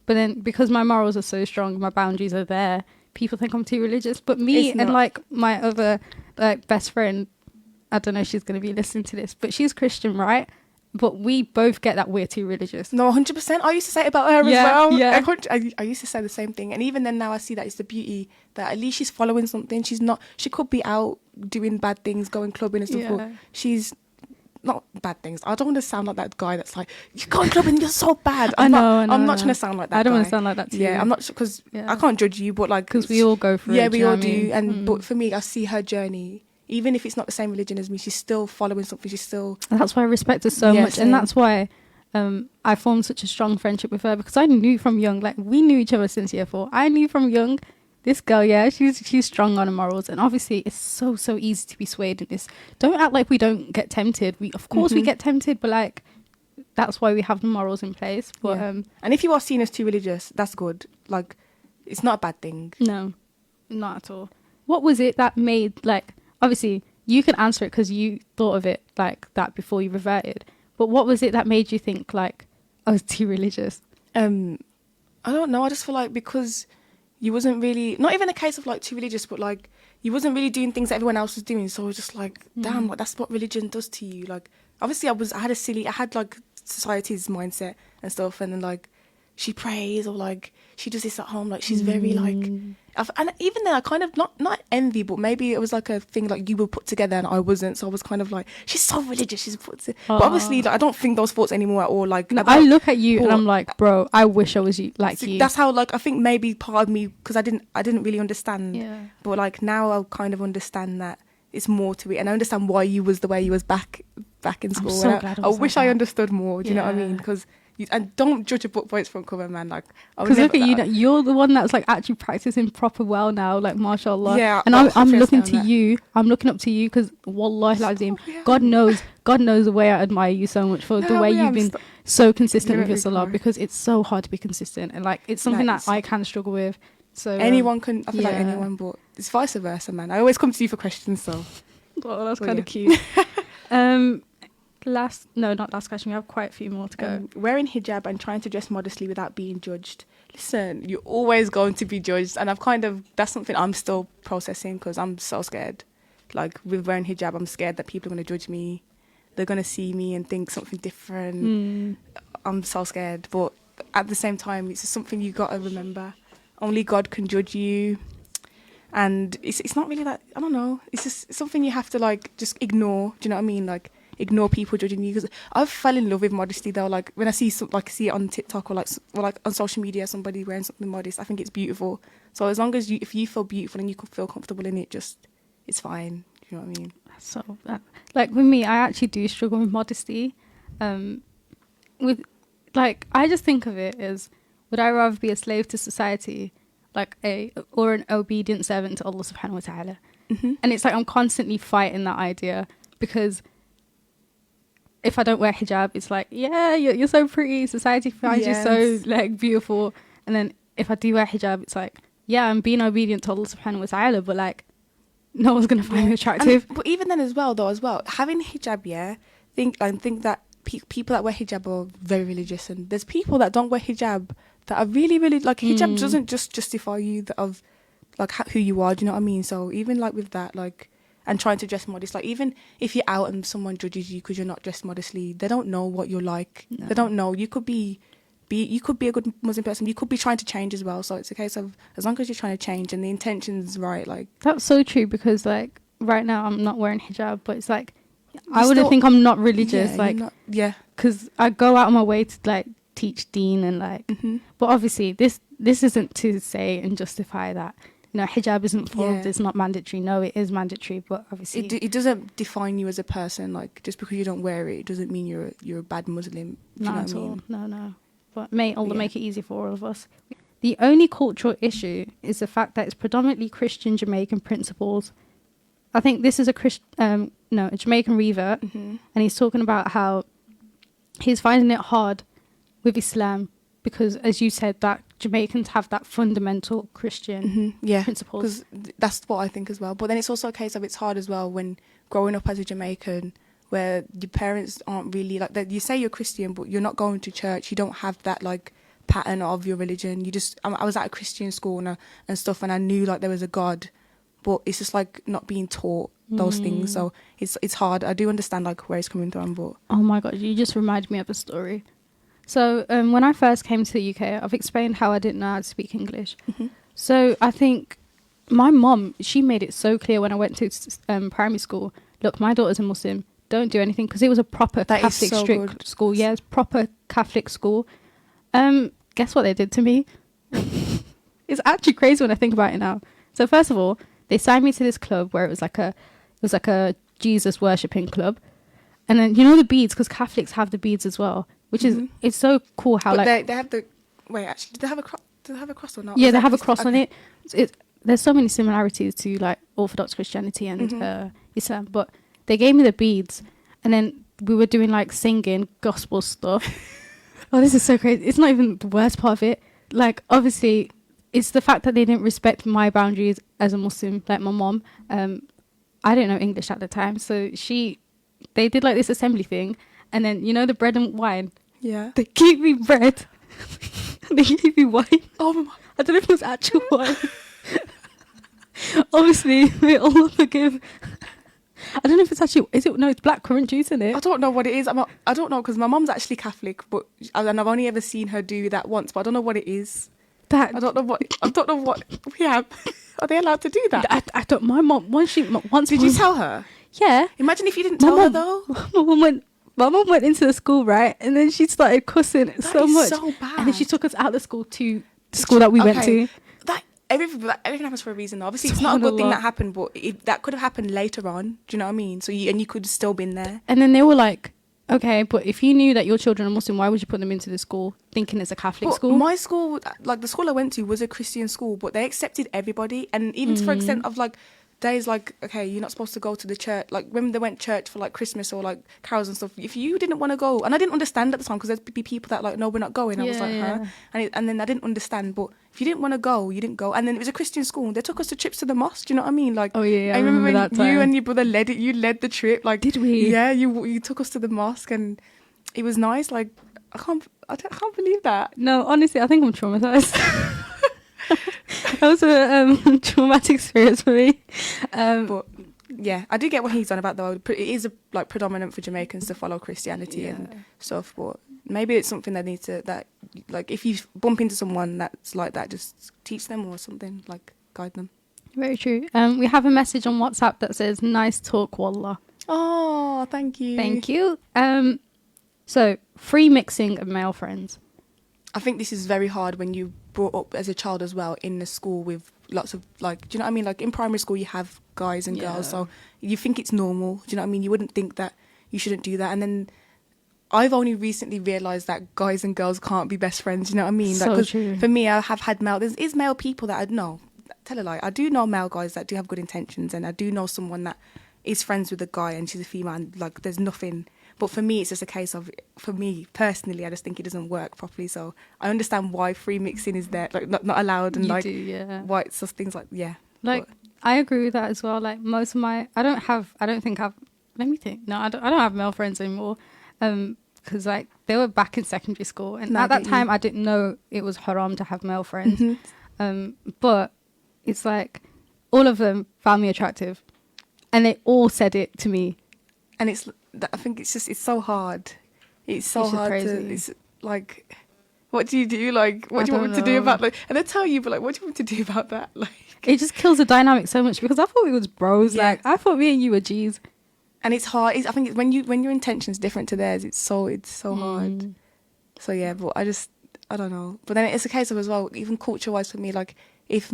[SPEAKER 1] But then because my morals are so strong, my boundaries are there, people think I'm too religious. But me and like my other like best friend, I don't know if she's going to be listening to this, but she's Christian, right? But we both get that we're too religious.
[SPEAKER 2] No, 100%. I used to say it about her as well.
[SPEAKER 1] Yeah.
[SPEAKER 2] I used to say the same thing. And even then now I see that it's the beauty that at least she's following something. She could be out doing bad things, going clubbing and stuff. But she's not bad things. I don't want to sound like that guy that's like, you're going clubbing, you're so bad. I'm not trying to sound like that.
[SPEAKER 1] I don't
[SPEAKER 2] guy.
[SPEAKER 1] want to sound like that too.
[SPEAKER 2] Yeah, I'm not, because I can't judge you, but like,
[SPEAKER 1] because we all go through it.
[SPEAKER 2] Yeah, we all do. And but for me, I see her journey. Even if it's not the same religion as me, she's still following something. She's still...
[SPEAKER 1] And that's why I respect her so much. Same. And that's why I formed such a strong friendship with her, because I knew from young, like, we knew each other since year 4. I knew from young, this girl, she's strong on her morals. And obviously, it's so easy to be swayed in this. Don't act like we don't get tempted. Of course we get tempted, but like, that's why we have the morals in place. But
[SPEAKER 2] and if you are seen as too religious, that's good. Like, it's not a bad thing.
[SPEAKER 1] No, not at all. What was it that made, like... Obviously, you can answer it because you thought of it like that before you reverted. But what was it that made you think, like, I was too religious?
[SPEAKER 2] I don't know. I just feel like because you wasn't really... Not even a case of, like, too religious, but, like, you wasn't really doing things that everyone else was doing. So I was just like, damn, like, that's what religion does to you. Like, obviously, I had, like, society's mindset and stuff. And then, like, she prays or, like, she does this at home. Like, she's very, like... And even then, I kind of, not envy, but maybe it was like a thing like you were put together and I wasn't. So I was kind of like, she's so religious, she's put together. But obviously, like, I don't think those thoughts anymore at all. Like,
[SPEAKER 1] I look at you and I'm like, bro, I wish I was you.
[SPEAKER 2] That's how, like, I think maybe part of me, because I didn't really understand.
[SPEAKER 1] Yeah.
[SPEAKER 2] But like now I kind of understand that it's more to it, and I understand why you was the way you was back in school.
[SPEAKER 1] I'm so glad
[SPEAKER 2] I wish I understood more. Do you know what I mean? Because and don't judge a book by its front cover, man. Like,
[SPEAKER 1] because look at you're the one that's like actually practicing proper well now, like mashallah.
[SPEAKER 2] Yeah,
[SPEAKER 1] and I'm looking to you. I'm looking up to you because wallahi lazim, God knows the way I admire you so much for the way you've been so consistent with your salah, because it's so hard to be consistent, and like it's something that I can struggle with. So
[SPEAKER 2] anyone can, I feel like anyone, but it's vice versa, man. I always come to you for questions, so.
[SPEAKER 1] Well, that's kind of cute. Not last question. We have quite a few more to go.
[SPEAKER 2] Wearing hijab and trying to dress modestly without being judged. Listen, you're always going to be judged, and that's something I'm still processing because I'm so scared. Like with wearing hijab, I'm scared that people are going to judge me. They're going to see me and think something different. I'm so scared, but at the same time, it's just something you got to remember. Only God can judge you. And it's not really that, I don't know, it's just something you have to like just ignore. Do you know what I mean? Like ignore people judging you, because I've fell in love with modesty though. Like when I see see it on TikTok or like on social media, somebody wearing something modest, I think it's beautiful. So as long as if you feel beautiful and you can feel comfortable in it, it's fine. Do you know what I mean?
[SPEAKER 1] So like with me, I actually do struggle with modesty. With like, I just think of it as, would I rather be a slave to society, or an obedient servant to Allah subhanahu wa ta'ala? And it's like I'm constantly fighting that idea, because if I don't wear hijab, it's like, yeah, you're so pretty. Society finds you so like beautiful. And then if I do wear hijab, it's like, yeah, I'm being obedient to Allah subhanahu wa ta'ala, but like, no one's gonna find me attractive.
[SPEAKER 2] But even then as well, having hijab, think that people that wear hijab are very religious, and there's people that don't wear hijab that are really, really like hijab doesn't just justify you of like who you are. Do you know what I mean? So even like with that, like, and trying to dress modest, like even if you're out and someone judges you because you're not dressed modestly, they don't know what you're like. No. They don't know. You could be a good Muslim person. You could be trying to change as well. So it's a case of, as long as you're trying to change and the intention's right, like.
[SPEAKER 1] That's so true, because like right now I'm not wearing hijab, but it's like I wouldn't think I'm not religious, because I go out of my way to like teach deen and like, but obviously this isn't to say and justify that, you know, hijab isn't forced, it's not mandatory. No, it is mandatory, but obviously
[SPEAKER 2] it doesn't define you as a person. Like, just because you don't wear it doesn't mean you're a bad Muslim.
[SPEAKER 1] Not at all. No. But may Allah make it easy for all of us. The only cultural issue is the fact that it's predominantly Christian Jamaican principles. I think this is a Jamaican revert, and he's talking about how he's finding it hard with Islam because, as you said, that Jamaicans have that fundamental Christian principles.
[SPEAKER 2] Because that's what I think as well. But then it's also a case of it's hard as well when growing up as a Jamaican, where your parents aren't really like that. You say you're Christian, but you're not going to church. You don't have that like pattern of your religion. I was at a Christian school and stuff, and I knew like there was a God, but it's just like not being taught those things. So it's hard. I do understand like where it's coming from, but
[SPEAKER 1] oh my God, you just reminded me of a story. So when I first came to the UK, I've explained how I didn't know how to speak English. So I think my mom, she made it so clear when I went to primary school. Look, my daughter's a Muslim. Don't do anything, because it was a proper Catholic strict school. Yeah, it's proper Catholic school. Guess what they did to me? It's actually crazy when I think about it now. So first of all, they signed me to this club where it was like a Jesus worshipping club, and then you know the beads, because Catholics have the beads as well, which is it's so cool how
[SPEAKER 2] but
[SPEAKER 1] like
[SPEAKER 2] they have the actually did they have a cross or not?
[SPEAKER 1] Yeah, they have a cross on it. There's so many similarities to like Orthodox Christianity and Islam, but they gave me the beads, and then we were doing like singing gospel stuff. Oh, this is so crazy. It's not even the worst part of it. Like, obviously, it's the fact that they didn't respect my boundaries as a Muslim, like my mom. I didn't know English at the time, so they did like this assembly thing, and then, you know, the bread and wine?
[SPEAKER 2] Yeah.
[SPEAKER 1] They gave me bread. They gave me wine.
[SPEAKER 2] Oh my.
[SPEAKER 1] I don't know if it was actual wine. Obviously, may Allah forgive. I don't know if it's actually, it's black currant juice in it.
[SPEAKER 2] I don't know what it is. I don't know, because my mom's actually Catholic, and I've only ever seen her do that once, but I don't know what it is. I don't know what we have. Are they allowed to do that?
[SPEAKER 1] I don't, my mom, once
[SPEAKER 2] Did you tell her?
[SPEAKER 1] Yeah.
[SPEAKER 2] Imagine if you didn't tell her though.
[SPEAKER 1] My mom went into the school, right? And then she started cussing so much.
[SPEAKER 2] So bad.
[SPEAKER 1] And then she took us out of the school to the school that we went to.
[SPEAKER 2] Everything happens for a reason though. Obviously it's not a good thing that happened, but that could have happened later on. Do you know what I mean? So you could have still been there.
[SPEAKER 1] And then they were like, okay, but if you knew that your children are Muslim, why would you put them into the school thinking it's a Catholic school?
[SPEAKER 2] My school, like the school I went to was a Christian school, but they accepted everybody. And even to the extent of like days like, okay, you're not supposed to go to the church. Like when they went to church for like Christmas or like carols and stuff, if you didn't want to go, and I didn't understand at the time, because there'd be people that like, no, we're not going. I was like, huh? And then I didn't understand, but if you didn't want to go, you didn't go. And then it was a Christian school. They took us to trips to the mosque. Do you know what I mean? Like,
[SPEAKER 1] oh yeah,
[SPEAKER 2] I remember
[SPEAKER 1] that
[SPEAKER 2] when
[SPEAKER 1] time.
[SPEAKER 2] you and your brother led it. You led the trip. Like,
[SPEAKER 1] did we?
[SPEAKER 2] Yeah, you took us to the mosque, and it was nice. Like, I can't believe that.
[SPEAKER 1] No, honestly, I think I'm traumatized. That was a traumatic experience for me.
[SPEAKER 2] But yeah, I do get what he's on about though. It is like predominant for Jamaicans to follow Christianity and stuff, but maybe it's something that like if you bump into someone that's like that, just teach them or something, like guide them.
[SPEAKER 1] Very true. We have a message on WhatsApp that says, nice talk, wallah.
[SPEAKER 2] Oh, thank you.
[SPEAKER 1] Thank you. So, free mixing of male friends.
[SPEAKER 2] I think this is very hard when you brought up as a child as well in the school with lots of like, do you know what I mean? Like in primary school you have guys and girls, so you think it's normal. Do you know what I mean? You wouldn't think that you shouldn't do that. And then I've only recently realised that guys and girls can't be best friends. Do you know what I mean?
[SPEAKER 1] So
[SPEAKER 2] like,
[SPEAKER 1] true.
[SPEAKER 2] For me, I have had there's male people that I know. Tell a lie. I do know male guys that do have good intentions, and I do know someone that is friends with a guy and she's a female, and like there's nothing. But for me, it's just a case of, for me personally, I just think it doesn't work properly. So I understand why free mixing is there, like not allowed, and
[SPEAKER 1] You
[SPEAKER 2] like
[SPEAKER 1] do, yeah.
[SPEAKER 2] why it's just things like, yeah.
[SPEAKER 1] Like, I agree with that as well. Like, most of my, I don't think I've, let me think. No, I don't have male friends anymore. Because like they were back in secondary school, and
[SPEAKER 2] No,
[SPEAKER 1] at that
[SPEAKER 2] I get
[SPEAKER 1] time
[SPEAKER 2] you.
[SPEAKER 1] I didn't know it was haram to have male friends.
[SPEAKER 2] Mhm.
[SPEAKER 1] But it's like all of them found me attractive, and they all said it to me.
[SPEAKER 2] And I think it's so hard. It's so
[SPEAKER 1] It's just
[SPEAKER 2] hard
[SPEAKER 1] crazy.
[SPEAKER 2] to, it's like, what do you do? Like, what
[SPEAKER 1] I
[SPEAKER 2] do you want me
[SPEAKER 1] don't
[SPEAKER 2] to do
[SPEAKER 1] know.
[SPEAKER 2] about, like, and they tell you, but like, what do you want me to do about that? Like,
[SPEAKER 1] It just kills the dynamic so much, because I thought we was bros.
[SPEAKER 2] Yeah.
[SPEAKER 1] Like, I thought me and you were G's.
[SPEAKER 2] and it's hard. I think it's when your intention's different to theirs, it's so hard. So yeah, but I don't know. But then it's a case of as well, even culture wise for me, like if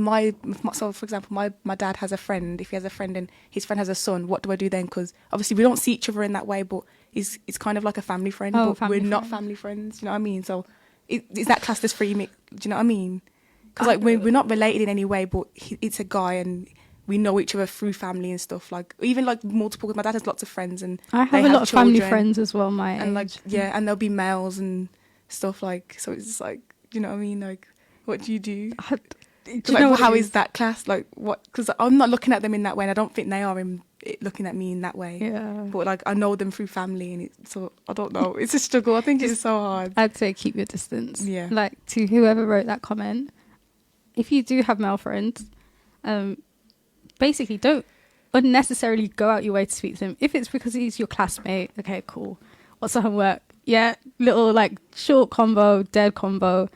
[SPEAKER 2] so for example, my dad has a friend. If he has a friend and his friend has a son, what do I do then? Because obviously we don't see each other in that way, but it's kind of like a family friend,
[SPEAKER 1] Oh,
[SPEAKER 2] but
[SPEAKER 1] family
[SPEAKER 2] we're not
[SPEAKER 1] friend.
[SPEAKER 2] family friends. You know what I mean? So is that classed as free mix? Do you know what I mean? Because
[SPEAKER 1] I
[SPEAKER 2] like we're not related in any way, but it's a guy and we know each other through family and stuff. Like even like multiple. My dad has lots of friends and
[SPEAKER 1] I
[SPEAKER 2] they
[SPEAKER 1] have a lot of family
[SPEAKER 2] children.
[SPEAKER 1] friends as well. My
[SPEAKER 2] And like
[SPEAKER 1] age.
[SPEAKER 2] yeah, and there'll be males and stuff like, so it's just like, you know what I mean, like what do you do?
[SPEAKER 1] Do you
[SPEAKER 2] Like,
[SPEAKER 1] know what
[SPEAKER 2] how
[SPEAKER 1] it
[SPEAKER 2] is that class, like what? Because I'm not looking at them in that way, and I don't think they are looking at me in that way.
[SPEAKER 1] Yeah,
[SPEAKER 2] But like I know them through family, and so I don't know, it's a struggle. I think it's so hard.
[SPEAKER 1] I'd say keep your distance.
[SPEAKER 2] Yeah.
[SPEAKER 1] Like, to whoever wrote that comment, if you do have male friends, basically don't unnecessarily go out your way to speak to him. If it's because he's your classmate, okay, cool. What's on homework? Yeah, little like short combo, dead combo,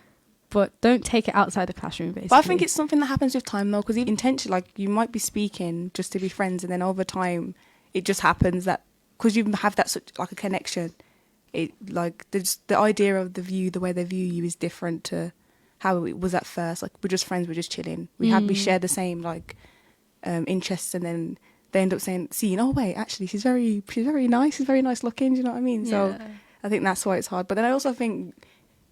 [SPEAKER 1] but don't take it outside the classroom, basically.
[SPEAKER 2] But I think it's something that happens with time though, because intention, like you might be speaking just to be friends, and then over time, it just happens that because you have that such like a connection, it like the idea of the way they view you is different to how it was at first. Like we're just friends, we're just chilling. We share the same like interests, and then they end up saying, "See, oh wait, actually, she's very nice. She's very nice looking." Do you know what I mean? So
[SPEAKER 1] Yeah.
[SPEAKER 2] I think that's why it's hard. But then I also think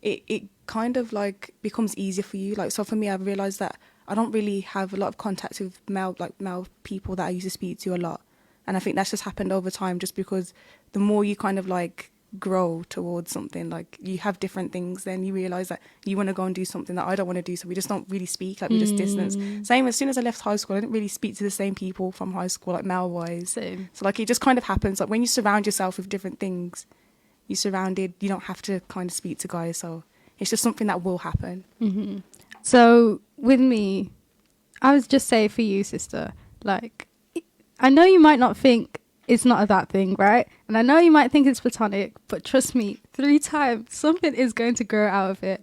[SPEAKER 2] it kind of like becomes easier for you. Like so for me, I've realised that I don't really have a lot of contact with male people that I used to speak to a lot, and I think that's just happened over time. Just because the more you kind of like grow towards something, like you have different things, then you realise that you want to go and do something that I don't want to do, so we just don't really speak, like we just distance. Same as soon as I left high school, I didn't really speak to the same people from high school, like male wise.
[SPEAKER 1] Same.
[SPEAKER 2] So like it just kind of happens, like when you surround yourself with different things, you don't have to kind of speak to guys, so it's just something that will happen.
[SPEAKER 1] So with me, I would just say for you, sister, like, I know you might not think it's not that thing, right? And I know you might think it's platonic, but trust me, 3 times, something is going to grow out of it.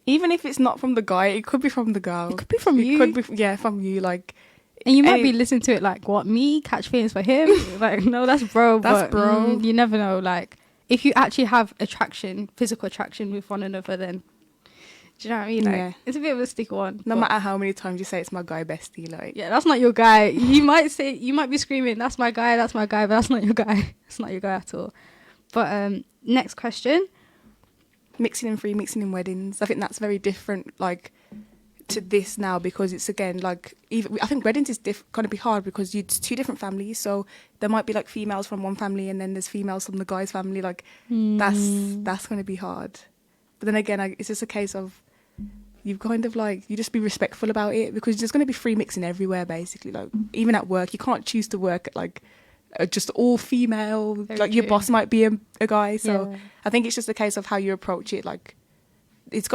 [SPEAKER 2] Even if it's not from the guy, it could be from the girl.
[SPEAKER 1] It could be from you.
[SPEAKER 2] Could be, yeah, from you. Like,
[SPEAKER 1] And you might
[SPEAKER 2] any-
[SPEAKER 1] be listening to it like, what, me? Catch feelings for him? Like, no, that's bro.
[SPEAKER 2] That's
[SPEAKER 1] but,
[SPEAKER 2] bro.
[SPEAKER 1] You never know. Like, if you actually have attraction, physical attraction with one another, then, do you know what I mean? Like,
[SPEAKER 2] Yeah.
[SPEAKER 1] it's a bit of a sticky one.
[SPEAKER 2] no
[SPEAKER 1] but-
[SPEAKER 2] matter how many times you say it's my guy bestie, like,
[SPEAKER 1] Yeah, that's not your guy. You might be screaming, that's my guy, but that's not your guy. It's not your guy at all. But next question.
[SPEAKER 2] mixing in free, mixing in weddings. I think that's very different, like, to this now, because it's again like even I think weddings is going to be hard because it's 2 different families, so there might be like females from one family and then there's females from the guy's family. Like that's going to be hard. But then again, it's just a case of you kind of like you just be respectful about it, because there's going to be free mixing everywhere basically. Like even at work, you can't choose to work at like just all female.
[SPEAKER 1] Very
[SPEAKER 2] like your
[SPEAKER 1] true.
[SPEAKER 2] boss might be a guy, so
[SPEAKER 1] Yeah.
[SPEAKER 2] I think it's just a case of how you approach it. Like it's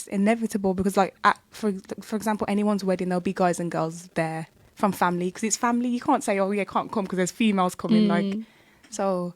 [SPEAKER 2] inevitable, because like for example, anyone's wedding, there'll be guys and girls there from family, because it's family. You can't say, oh yeah, can't come because there's females coming. Like, so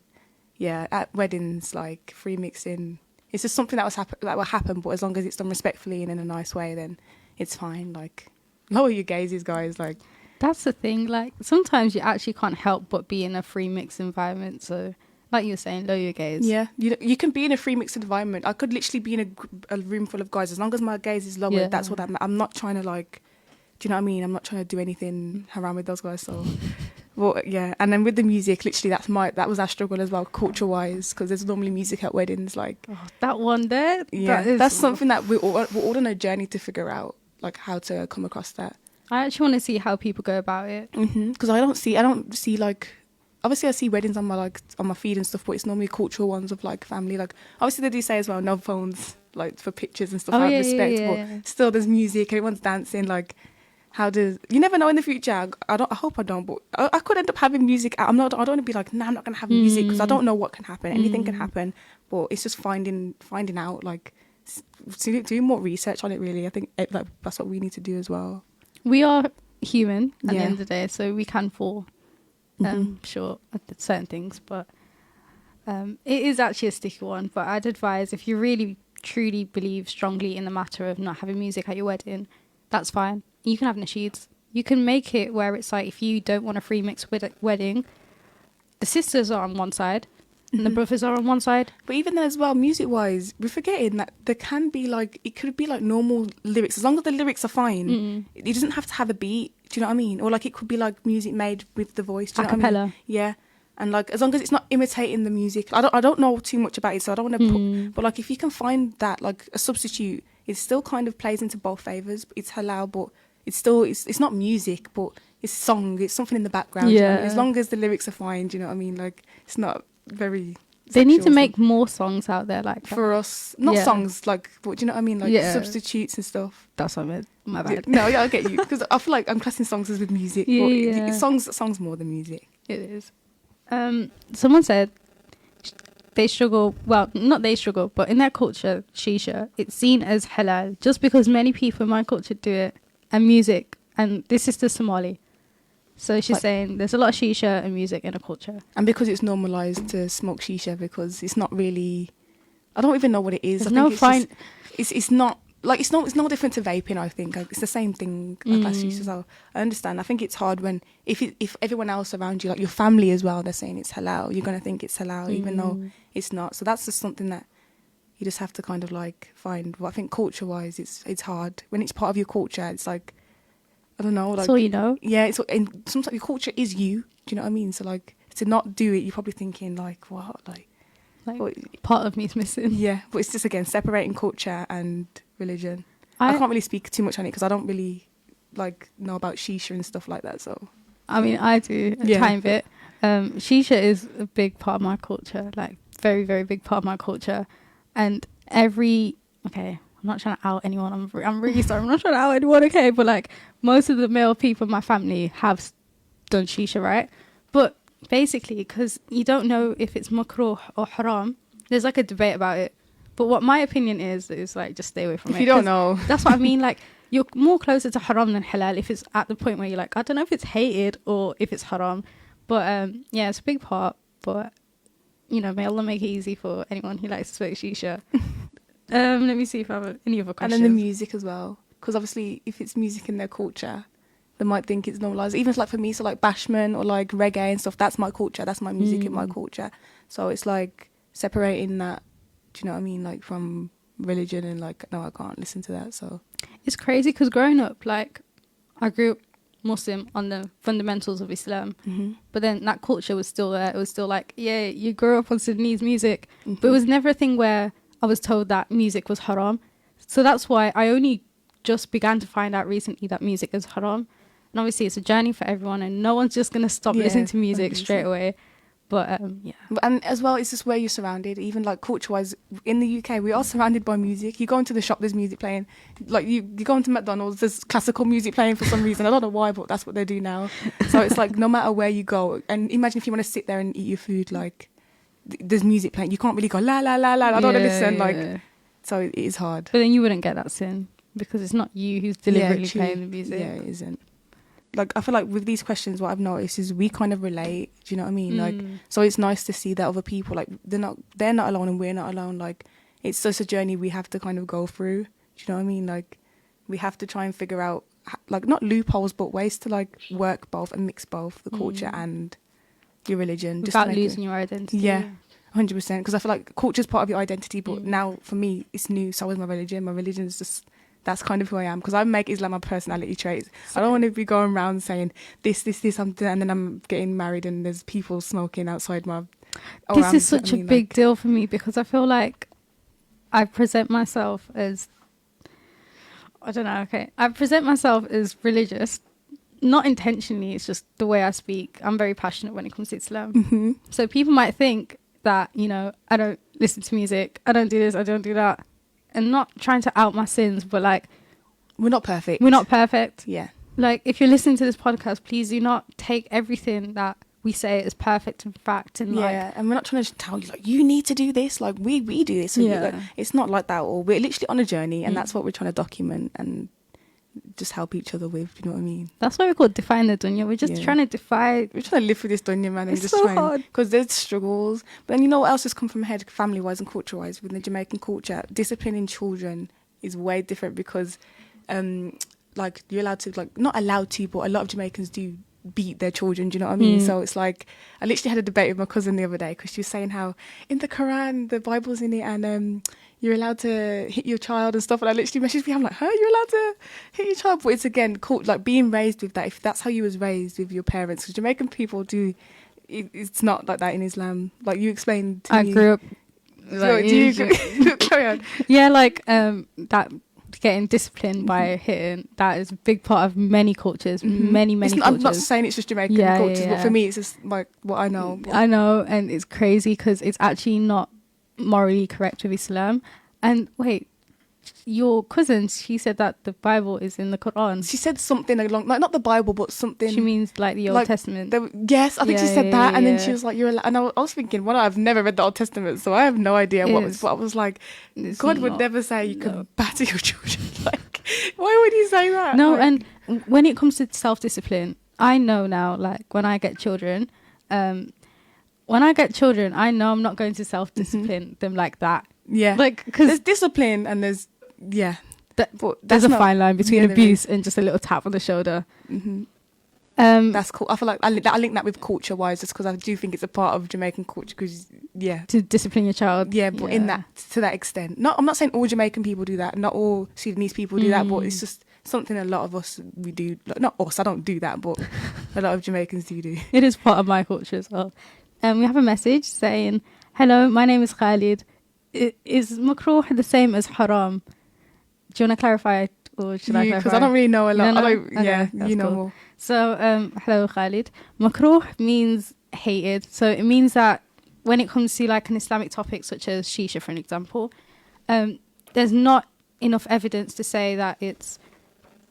[SPEAKER 2] yeah, at weddings, like free mixing, it's just something that will happen, but as long as it's done respectfully and in a nice way, then it's fine. Like, lower your gazes, guys. Like,
[SPEAKER 1] That's the thing. Like, sometimes you actually can't help but be in a free mix environment. So, like you were saying, lower your gaze.
[SPEAKER 2] yeah, you can be in a free mixed environment. I could literally be in a room full of guys, as long as my gaze is lowered.
[SPEAKER 1] Yeah.
[SPEAKER 2] That's what I'm not trying to like. Do you know what I mean? I'm not trying to do anything haram with those guys. So, well, yeah. And then with the music, literally, that was our struggle as well, culture wise, because there's normally music at weddings. Like,
[SPEAKER 1] Oh, that one there.
[SPEAKER 2] yeah, that's something that we're all on a journey to figure out, like how to come across that.
[SPEAKER 1] I actually want to see how people go about it.
[SPEAKER 2] Because I don't see like, obviously I see weddings on my feed and stuff, but it's normally cultural ones of like family. Like obviously they do say as well, no phones like for pictures and stuff, out of respect. But still, there's music, everyone's dancing. Like, you never know in the future. I hope I don't, but I could end up having music. I don't want to be like, nah, I'm not gonna have music, because I don't know what can happen. Anything can happen. But it's just finding out, like, do more research on it. Really, I think like that's what we need to do as well.
[SPEAKER 1] We are human at the end of the day, so we can fall short at certain things, but it is actually a sticky one. But I'd advise, if you really truly believe strongly in the matter of not having music at your wedding, that's fine. You can have nasheeds. You can make it where it's like, if you don't want a free mix wedding, the sisters are on one side and the brothers are on one side.
[SPEAKER 2] But even then as well, music wise, we're forgetting that there can be like, it could be like normal lyrics, as long as the lyrics are fine. It doesn't have to have a beat. Do you know what I mean? Or like, it could be like music made with the voice. Do you know what I mean? Yeah. And like, as long as it's not imitating the music. I don't know too much about it, so I don't want to put, but like, if you can find that, like a substitute, it still kind of plays into both favours. It's halal, but it's still, it's not music, but it's song. It's something in the background. Yeah. You know what I mean? As long as the lyrics are fine, do you know what I mean? Like, it's not very.
[SPEAKER 1] They need to make more songs out there like that.
[SPEAKER 2] For us, not songs, like, but do you know what I mean? Like substitutes and stuff.
[SPEAKER 1] That's what I meant. My bad.
[SPEAKER 2] No, yeah, I get you, because I feel like I'm classing songs as with music. But songs more than music.
[SPEAKER 1] It is. Someone said they struggle. Well, not they struggle, but in their culture, Shisha, it's seen as halal just because many people in my culture do it, and music. And this is the Somali. So she's saying there's a lot of shisha and music in a culture. And
[SPEAKER 2] because it's normalised to smoke shisha, because it's not really, I don't even know what it is.
[SPEAKER 1] There's no fine.
[SPEAKER 2] It's not, like, it's no different to vaping, I think. Like, it's the same thing as shisha. So I understand. I think it's hard when, if everyone else around you, like your family as well, they're saying it's halal, you're going to think it's halal, even though it's not. So that's just something that you just have to kind of like find. Well, I think culture-wise, it's hard. When it's part of your culture, it's like, I don't know. Like,
[SPEAKER 1] that's all you know.
[SPEAKER 2] Yeah, and sometimes your culture is you. Do you know what I mean? So like, to not do it, you're probably thinking like, what? Like
[SPEAKER 1] part of me is missing.
[SPEAKER 2] Yeah, but it's just, again, separating culture and religion. I can't really speak too much on it because I don't really like know about shisha and stuff like that. So
[SPEAKER 1] I mean, I do a tiny bit. Shisha is a big part of my culture, like very, very big part of my culture. And I'm not trying to out anyone. I'm really sorry. I'm not trying to out anyone, okay? But like, most of the male people in my family have done shisha, right? But basically, because you don't know if it's makruh or haram, there's like a debate about it. But what my opinion is like, just stay away from it.
[SPEAKER 2] If you don't know.
[SPEAKER 1] That's what I mean. Like, you're more closer to haram than halal if it's at the point where you're like, I don't know if it's hated or if it's haram. But yeah, it's a big part. But, you know, may Allah make it easy for anyone who likes to smoke shisha. Let me see if I have any other questions.
[SPEAKER 2] And then the music as well, because obviously if it's music in their culture, they might think it's normalised. Even like for me, so like bashment or like reggae and stuff, that's my culture, that's my music in my culture. So it's like separating that, do you know what I mean, like from religion, and like, no, I can't listen to that. So
[SPEAKER 1] it's crazy because growing up, like, I grew up Muslim on the fundamentals of Islam, but then that culture was still there. It was still like, yeah, you grew up on Sudanese music, but it was never a thing where I was told that music was haram. So that's why I only just began to find out recently that music is haram. And obviously it's a journey for everyone, and no one's just going to stop listening to music 100%. Straight away. But yeah.
[SPEAKER 2] And as well, it's just where you're surrounded. Even like culture-wise, in the UK, we are surrounded by music. You go into the shop, there's music playing. Like you go into McDonald's, there's classical music playing for some reason. I don't know why, but that's what they do now. So it's like, no matter where you go, and imagine if you want to sit there and eat your food, like, there's music playing. You can't really go la la la la. I don't want to listen. Like, so it is hard.
[SPEAKER 1] But then you wouldn't get that sin because it's not you who's deliberately playing the music.
[SPEAKER 2] Yeah, it isn't. Like, I feel like with these questions, what I've noticed is we kind of relate. Do you know what I mean? Like, so it's nice to see that other people, like, they're not alone and we're not alone. Like, it's just a journey we have to kind of go through. Do you know what I mean? Like, we have to try and figure out, like, not loopholes, but ways to like work both and mix both the culture and your religion,
[SPEAKER 1] without losing your identity.
[SPEAKER 2] Yeah, 100%. Because I feel like culture's part of your identity, but now for me it's new. So is my religion. My religion is just, that's kind of who I am, because I make Islam my personality trait. I don't want to be going around saying this something, and then I'm getting married and there's people smoking outside my.
[SPEAKER 1] This is such a big deal for me, because I feel like I present myself as, I don't know. Okay, I present myself as religious, not intentionally. It's just the way I speak. I'm very passionate when it comes to Islam. So people might think that, you know, I don't listen to music, I don't do this, I don't do that, and not trying to out my sins, but like,
[SPEAKER 2] we're not perfect.
[SPEAKER 1] We're not perfect.
[SPEAKER 2] Yeah.
[SPEAKER 1] Like, if you're listening to this podcast, please do not take everything that we say as perfect and fact. And
[SPEAKER 2] and we're not trying to tell you like you need to do this. Like we do this. So like, it's not like that. Or we're literally on a journey, and that's what we're trying to document and just help each other with. You know what I mean?
[SPEAKER 1] That's why we call it define the dunya. We're just trying to defy.
[SPEAKER 2] We're trying to live with this dunya, man. And
[SPEAKER 1] it's
[SPEAKER 2] just
[SPEAKER 1] so hard
[SPEAKER 2] because there's struggles. But then you know what else has come from ahead, family wise and culture wise, within the Jamaican culture. Disciplining children is way different because, like you're allowed to, like not allowed to, but a lot of Jamaicans do beat their children. Do you know what I mean? So it's like I literally had a debate with my cousin the other day because she was saying how in the Quran the Bible's in it and you're allowed to hit your child and stuff, and I literally messaged me, I'm like, you're allowed to hit your child? But it's again called like being raised with that, if that's how you was raised with your parents, because Jamaican people do it's not like that in Islam, like you explained to me.
[SPEAKER 1] I grew up like,
[SPEAKER 2] do you carry on?
[SPEAKER 1] Yeah, like that getting disciplined by hitting, that is a big part of many cultures, many cultures.
[SPEAKER 2] I'm not saying it's just Jamaican cultures, but for me it's just like what I know.
[SPEAKER 1] I know, and it's crazy because it's actually not morally correct with Islam. And wait, your cousin, she said that the Bible is in the Quran.
[SPEAKER 2] She said something along, like not the Bible, but something.
[SPEAKER 1] She means like the Old Testament.
[SPEAKER 2] Yes, I think she said that, and then she was like, "You're," and I was thinking, well, I've never read the Old Testament, so I have no idea what was. But I was like, God would never say you can batter your children. Like, why would he say that?
[SPEAKER 1] No,
[SPEAKER 2] like,
[SPEAKER 1] and when it comes to self-discipline, I know now. Like when I get children, I know I'm not going to self-discipline them like that.
[SPEAKER 2] Yeah,
[SPEAKER 1] like because
[SPEAKER 2] there's discipline and there's
[SPEAKER 1] there's a fine line between abuse and just a little tap on the shoulder.
[SPEAKER 2] That's cool. I feel like I link that with culture wise, just because I do think it's a part of Jamaican culture. Because
[SPEAKER 1] to discipline your child.
[SPEAKER 2] But in that to that extent, I'm not saying all Jamaican people do that, not all Sudanese people do that, but it's just something a lot of us we do. Like, not us, I don't do that, but a lot of Jamaicans do.
[SPEAKER 1] It is part of my culture as well. We have a message saying, "Hello, my name is Khalid. Is makruh the same as haram?" Do you want to clarify, or should I clarify?
[SPEAKER 2] Because I don't really know a lot.
[SPEAKER 1] Okay,
[SPEAKER 2] you know
[SPEAKER 1] cool.
[SPEAKER 2] more.
[SPEAKER 1] So, hello, Khalid. Makruh means hated. So it means that when it comes to like an Islamic topic such as Shisha, for an example, there's not enough evidence to say that it's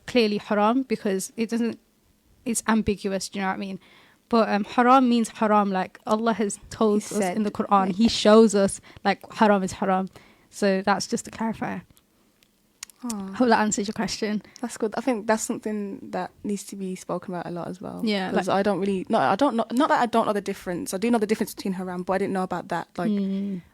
[SPEAKER 1] clearly haram because it's ambiguous. Do you know what I mean? But haram means haram. Like Allah has told us in the Quran, He shows us like haram is haram. So that's just to clarify. I hope that answers your question.
[SPEAKER 2] That's good. I think that's something that needs to be spoken about a lot as well.
[SPEAKER 1] Yeah,
[SPEAKER 2] because I don't really. No, I don't know. Not that I don't know the difference. I do know the difference between haram, but I didn't know about that. Like,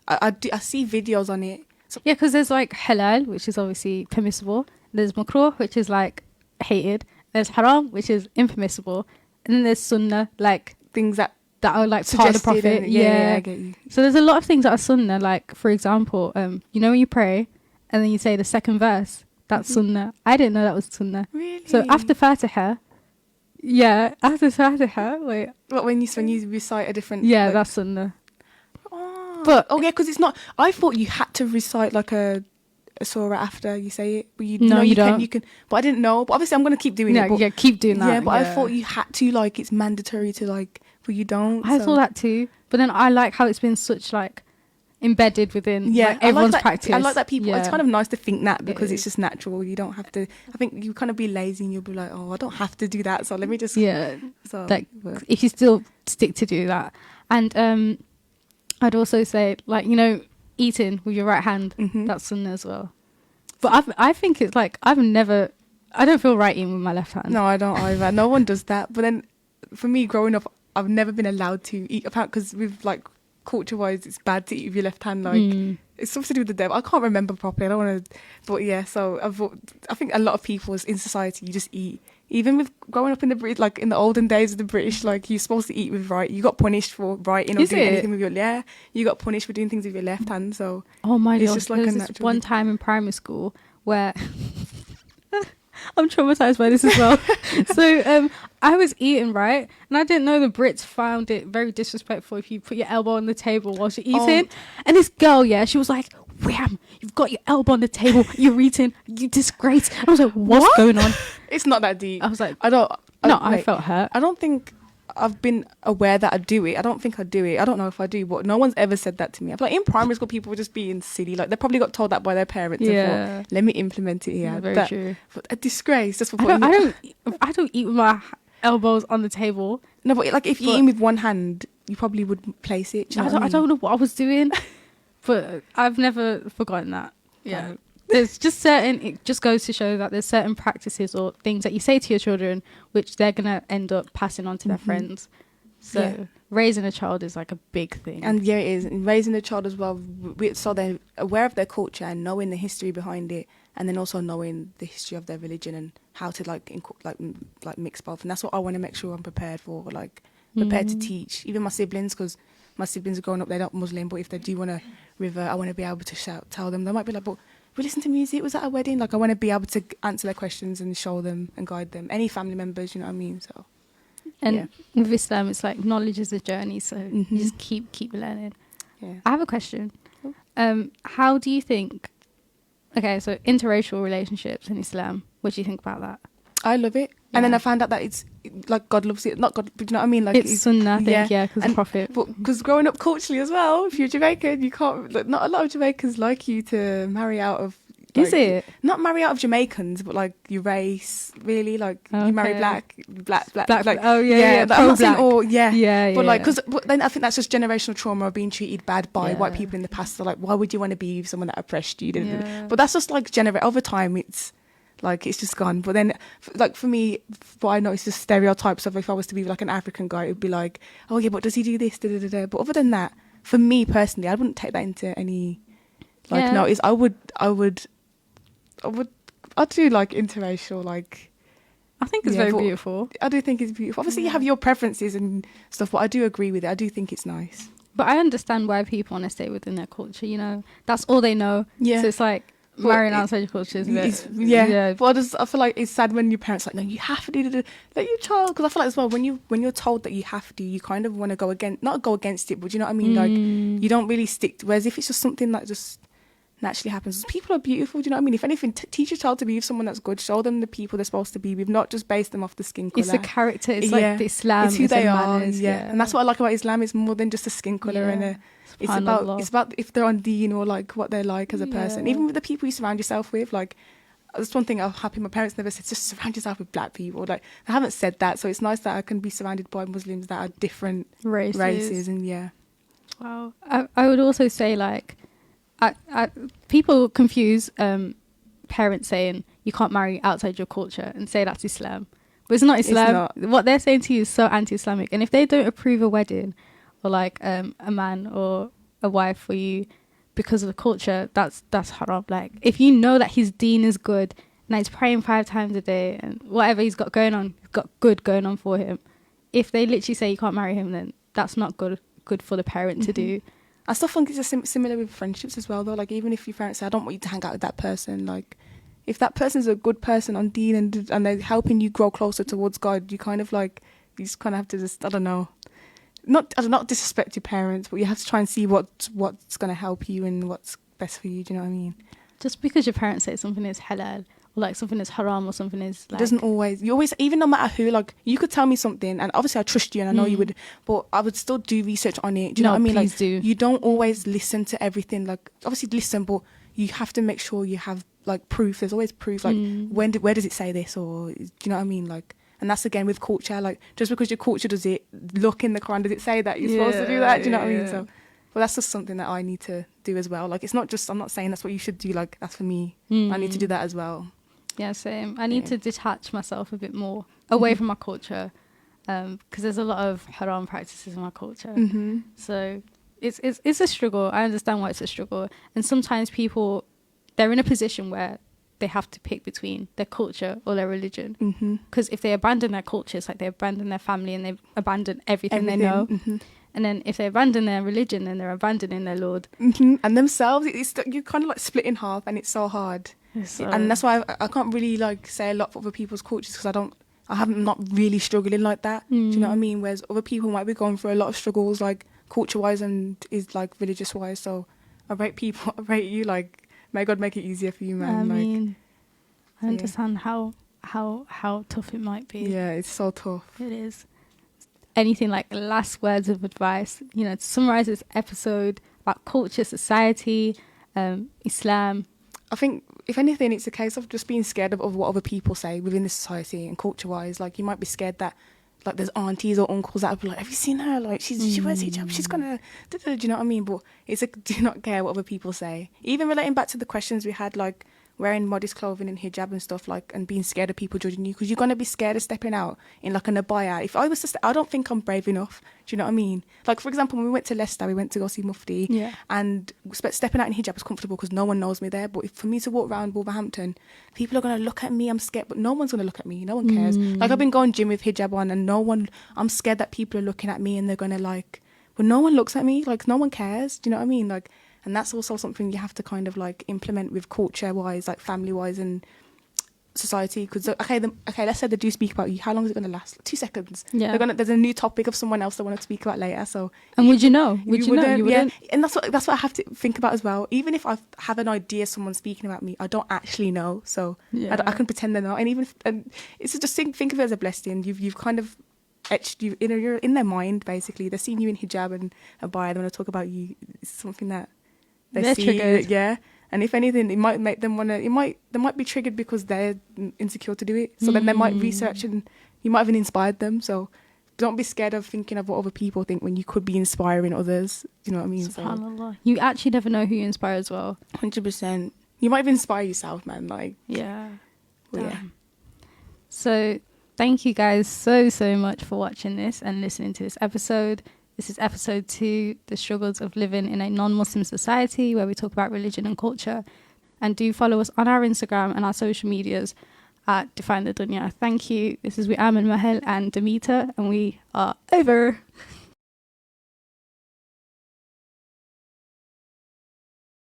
[SPEAKER 2] I see videos on it. So,
[SPEAKER 1] yeah, because there's like halal, which is obviously permissible. There's makruh, which is like hated. There's haram, which is impermissible, and then there's sunnah, like
[SPEAKER 2] things that
[SPEAKER 1] are like part of the Prophet.
[SPEAKER 2] Yeah, I get you.
[SPEAKER 1] So there's a lot of things that are sunnah. Like for example, you know when you pray and then you say the second verse, that's sunnah. I didn't know that was sunnah.
[SPEAKER 2] Really?
[SPEAKER 1] So after Fatiha, wait.
[SPEAKER 2] What when you recite a different?
[SPEAKER 1] Yeah,
[SPEAKER 2] like,
[SPEAKER 1] that's sunnah.
[SPEAKER 2] Oh,
[SPEAKER 1] but
[SPEAKER 2] because it's not. I thought you had to recite like a surah after you say it. But you
[SPEAKER 1] don't.
[SPEAKER 2] You can. But I didn't know. But obviously, I'm gonna keep doing it. But,
[SPEAKER 1] keep doing that.
[SPEAKER 2] Yeah, but I thought you had to. Like it's mandatory to like. But you don't.
[SPEAKER 1] I thought that too. But then I like how it's been such like embedded within like, everyone's practice.
[SPEAKER 2] I like that people. It's kind of nice to think that because it's just natural. You don't have to. I think you kind of be lazy and you'll be like, oh, I don't have to do that. So let me just.
[SPEAKER 1] Yeah. So like if you still stick to do that, and I'd also say like eating with your right hand, that's sunnah as well. But I think it's like I don't feel right eating with my left hand.
[SPEAKER 2] No, I don't either. No one does that. But then for me, growing up, I've never been allowed to eat apart because with like culture-wise, it's bad to eat with your left hand. Like it's something to do with the devil. I can't remember properly. I don't want to, but yeah. So I think a lot of people in society, you just eat. Even with growing up in the British, like in the olden days of the British, like you're supposed to eat with right. You got punished for writing or doing anything with your You got punished for doing things with your left hand. So
[SPEAKER 1] my
[SPEAKER 2] it's
[SPEAKER 1] God,
[SPEAKER 2] just like
[SPEAKER 1] there was this one time in primary school where I'm traumatized by this as well. So I was eating, right? And I didn't know the Brits found it very disrespectful if you put your elbow on the table whilst you're eating. And this girl, she was like, wham, you've got your elbow on the table, you're eating, you disgrace. I was like, what's going on?
[SPEAKER 2] It's not that deep.
[SPEAKER 1] I was like,
[SPEAKER 2] I
[SPEAKER 1] felt hurt.
[SPEAKER 2] I don't think I've been aware that I do it. I don't think I do it. I don't know if I do, but no one's ever said that to me. I feel like in primary school, people were just being silly. Like they probably got told that by their parents.
[SPEAKER 1] Yeah.
[SPEAKER 2] And thought, let me implement it here.
[SPEAKER 1] Very true.
[SPEAKER 2] But a disgrace. Just for
[SPEAKER 1] I don't eat with my elbows on the table.
[SPEAKER 2] No, but like if you're eating with one hand, you probably would place it. Do you know what I mean?
[SPEAKER 1] I don't know what I was doing, but I've never forgotten that. Yeah. There's just it just goes to show that there's certain practices or things that you say to your children, which they're going to end up passing on to their friends. So raising a child is like a big thing.
[SPEAKER 2] And yeah, it is. And raising a child as well, so they're aware of their culture and knowing the history behind it, and then also knowing the history of their religion and how to like mix both. And that's what I want to make sure I'm prepared for, like prepared to teach. Even my siblings, because my siblings are growing up, they're not Muslim, but if they do want to revert, I want to be able to tell them. They might be like, but we listen to music, was that a wedding? Like I want to be able to answer their questions and show them and guide them. Any family members, you know what I mean? So.
[SPEAKER 1] And with Islam, it's like knowledge is a journey, so you just keep learning. Yeah. I have a question. How do you think? Okay, so interracial relationships in Islam. What do you think about that?
[SPEAKER 2] I love it, and then I found out that it's like God loves it. Not God, but you know what I mean? Like
[SPEAKER 1] it's Sunnah, I think, because the Prophet.
[SPEAKER 2] Because growing up culturally as well, if you're Jamaican, you can't. Like, not a lot of Jamaicans like you to marry out of. Like,
[SPEAKER 1] is it?
[SPEAKER 2] Not marry out of Jamaicans, but like your race, really. Like you marry black. Like,
[SPEAKER 1] oh yeah.
[SPEAKER 2] Like, I'm not saying all,
[SPEAKER 1] yeah.
[SPEAKER 2] But like, but then I think that's just generational trauma of being treated bad by white people in the past. So like, why would you want to be with someone that oppressed you?
[SPEAKER 1] Yeah.
[SPEAKER 2] But that's just like over time. It's just gone. But then, like for me, what I know is just stereotypes of if I was to be like an African guy, it would be like, oh yeah, but does he do this? Da, da, da, da. But other than that, for me personally, I wouldn't take that into any. Like no, I'd do like interracial, like
[SPEAKER 1] I think it's very beautiful.
[SPEAKER 2] I do think it's beautiful. Obviously you have your preferences and stuff, but I do agree with it. I do think it's nice.
[SPEAKER 1] But I understand why people want to stay within their culture, you know. That's all they know.
[SPEAKER 2] Yeah.
[SPEAKER 1] So it's like marrying outside your culture is a bit...
[SPEAKER 2] Yeah. But I feel like it's sad when your parents are like, no, you have to do let your child... Because I feel like as well, when you're told that you have to, you kind of want to go against... Not go against it, but you know what I mean? Like, you don't really stick... Whereas if it's just something that just naturally happens. People are beautiful, do you know what I mean? If anything, teach your child to be with someone that's good. Show them the people they're supposed to be with, not just base them off the skin colour.
[SPEAKER 1] It's the character. It's like the Islam.
[SPEAKER 2] It's who they are.
[SPEAKER 1] Manners,
[SPEAKER 2] And that's what I like about Islam. It's more than just a skin colour and it's about if they're on deen or like what they're like as a person. Even with the people you surround yourself with, like that's one thing I'm happy my parents never said, just surround yourself with black people. Like I haven't said that, so it's nice that I can be surrounded by Muslims that are different races and
[SPEAKER 1] Wow. I would also say like people confuse parents saying you can't marry outside your culture and say that's Islam, but it's not Islam. It's not. What they're saying to you is so anti-Islamic, and if they don't approve a wedding or like a man or a wife for you because of the culture, that's haram. Like if you know that his deen is good and he's praying 5 times a day and whatever he's got going on, he's got good going on for him, if they literally say you can't marry him, then that's not good for the parent to do.
[SPEAKER 2] I still think it's similar with friendships as well, though. Like, even if your parents say, I don't want you to hang out with that person, like, if that person's a good person on deen and they're helping you grow closer towards God, you just kind of have to just, I don't know, not disrespect your parents, but you have to try and see what's going to help you and what's best for you, do you know what I mean?
[SPEAKER 1] Just because your parents say something is halal, or like something is haram, or something is like...
[SPEAKER 2] It doesn't always... You always... Even no matter who, like, you could tell me something, and obviously I trust you, and I know you would, but I would still do research on it. Do you know what I mean?
[SPEAKER 1] Please
[SPEAKER 2] like,
[SPEAKER 1] do.
[SPEAKER 2] You don't always listen to everything. Like, obviously listen, but you have to make sure you have, like, proof. There's always proof. Like, where does it say this? Or, do you know what I mean? Like... And that's again with culture, like just because your culture does it, look in the Quran, does it say that you're supposed to do that? Do you know what I mean? So, well, that's just something that I need to do as well. Like, it's not just, I'm not saying that's what you should do, like, that's for me. I need to do that as well.
[SPEAKER 1] Yeah, same. I need to detach myself a bit more away from my culture, because there's a lot of haram practices in my culture. So it's a struggle. I understand why it's a struggle. And sometimes people, they're in a position where they have to pick between their culture or their religion. Because if they abandon their culture, it's like they abandon their family and they abandon everything they know. And then if they abandon their religion, then they're abandoning their Lord.
[SPEAKER 2] And themselves. You're kind of like split in half, and it's so hard. And that's why I can't really like say a lot for other people's cultures, because I'm not really struggling like that. Do you know what I mean? Whereas other people might be going through a lot of struggles, like culture-wise and is like religious-wise. So I rate people. I rate you. Like, may God make it easier for you, man.
[SPEAKER 1] I
[SPEAKER 2] like,
[SPEAKER 1] mean, I
[SPEAKER 2] yeah.
[SPEAKER 1] understand how tough it might be.
[SPEAKER 2] Yeah, it's so tough.
[SPEAKER 1] It is. Anything like last words of advice, you know, to summarize this episode about culture, society, Islam.
[SPEAKER 2] I think, if anything, it's a case of just being scared of what other people say within the society and culture-wise. Like, you might be scared that, like, there's aunties or uncles that would be like, have you seen her? Like, she wears hijab, she's gonna... Do you know what I mean? But it's like, do not care what other people say. Even relating back to the questions we had, like, wearing modest clothing and hijab and stuff, like, and being scared of people judging you, because you're going to be scared of stepping out in, like, an abaya. If I was to I don't think I'm brave enough. Do you know what I mean? Like, for example, when we went to Leicester, we went to go see Mufti,
[SPEAKER 1] Yeah.
[SPEAKER 2] and stepping out in hijab is comfortable because no one knows me there. But for me to walk around Wolverhampton, people are going to look at me. I'm scared, but no one's going to look at me. No one cares. Like, I've been going gym with hijab on, and I'm scared that people are looking at me and they're going to, like, but no one looks at me. Like, no one cares. Do you know what I mean? Like, and that's also something you have to kind of, like, implement with culture-wise, like, family-wise and society. Because, okay, let's say they do speak about you. How long is it going to last? 2 seconds.
[SPEAKER 1] Yeah.
[SPEAKER 2] There's a new topic of someone else they want to speak about later. So,
[SPEAKER 1] And would you know? You wouldn't.
[SPEAKER 2] Yeah, and that's what I have to think about as well. Even if I have an idea someone's speaking about me, I don't actually know. So I can pretend they're not. And it's just think of it as a blessing. You've kind of etched you're in their mind, basically. They're seeing you in hijab and abaya. They want to talk about you. It's something that they're
[SPEAKER 1] triggered.
[SPEAKER 2] Yeah. And if anything, it might make them want to. They might be triggered because they're insecure to do it. So then they might research, and you might have inspired them. So don't be scared of thinking of what other people think when you could be inspiring others. You know what I mean?
[SPEAKER 1] SubhanAllah. You actually never know who you inspire as well.
[SPEAKER 2] 100%. You might even inspire yourself, man. Like,
[SPEAKER 1] yeah.
[SPEAKER 2] Well, yeah.
[SPEAKER 1] So thank you guys so much for watching this and listening to this episode. This is episode 2, the struggles of living in a non-Muslim society, where we talk about religion and culture. And do follow us on our Instagram and our social medias at Define the Dunya. Thank you. This is Weam and Mahel and Damita, and we are over.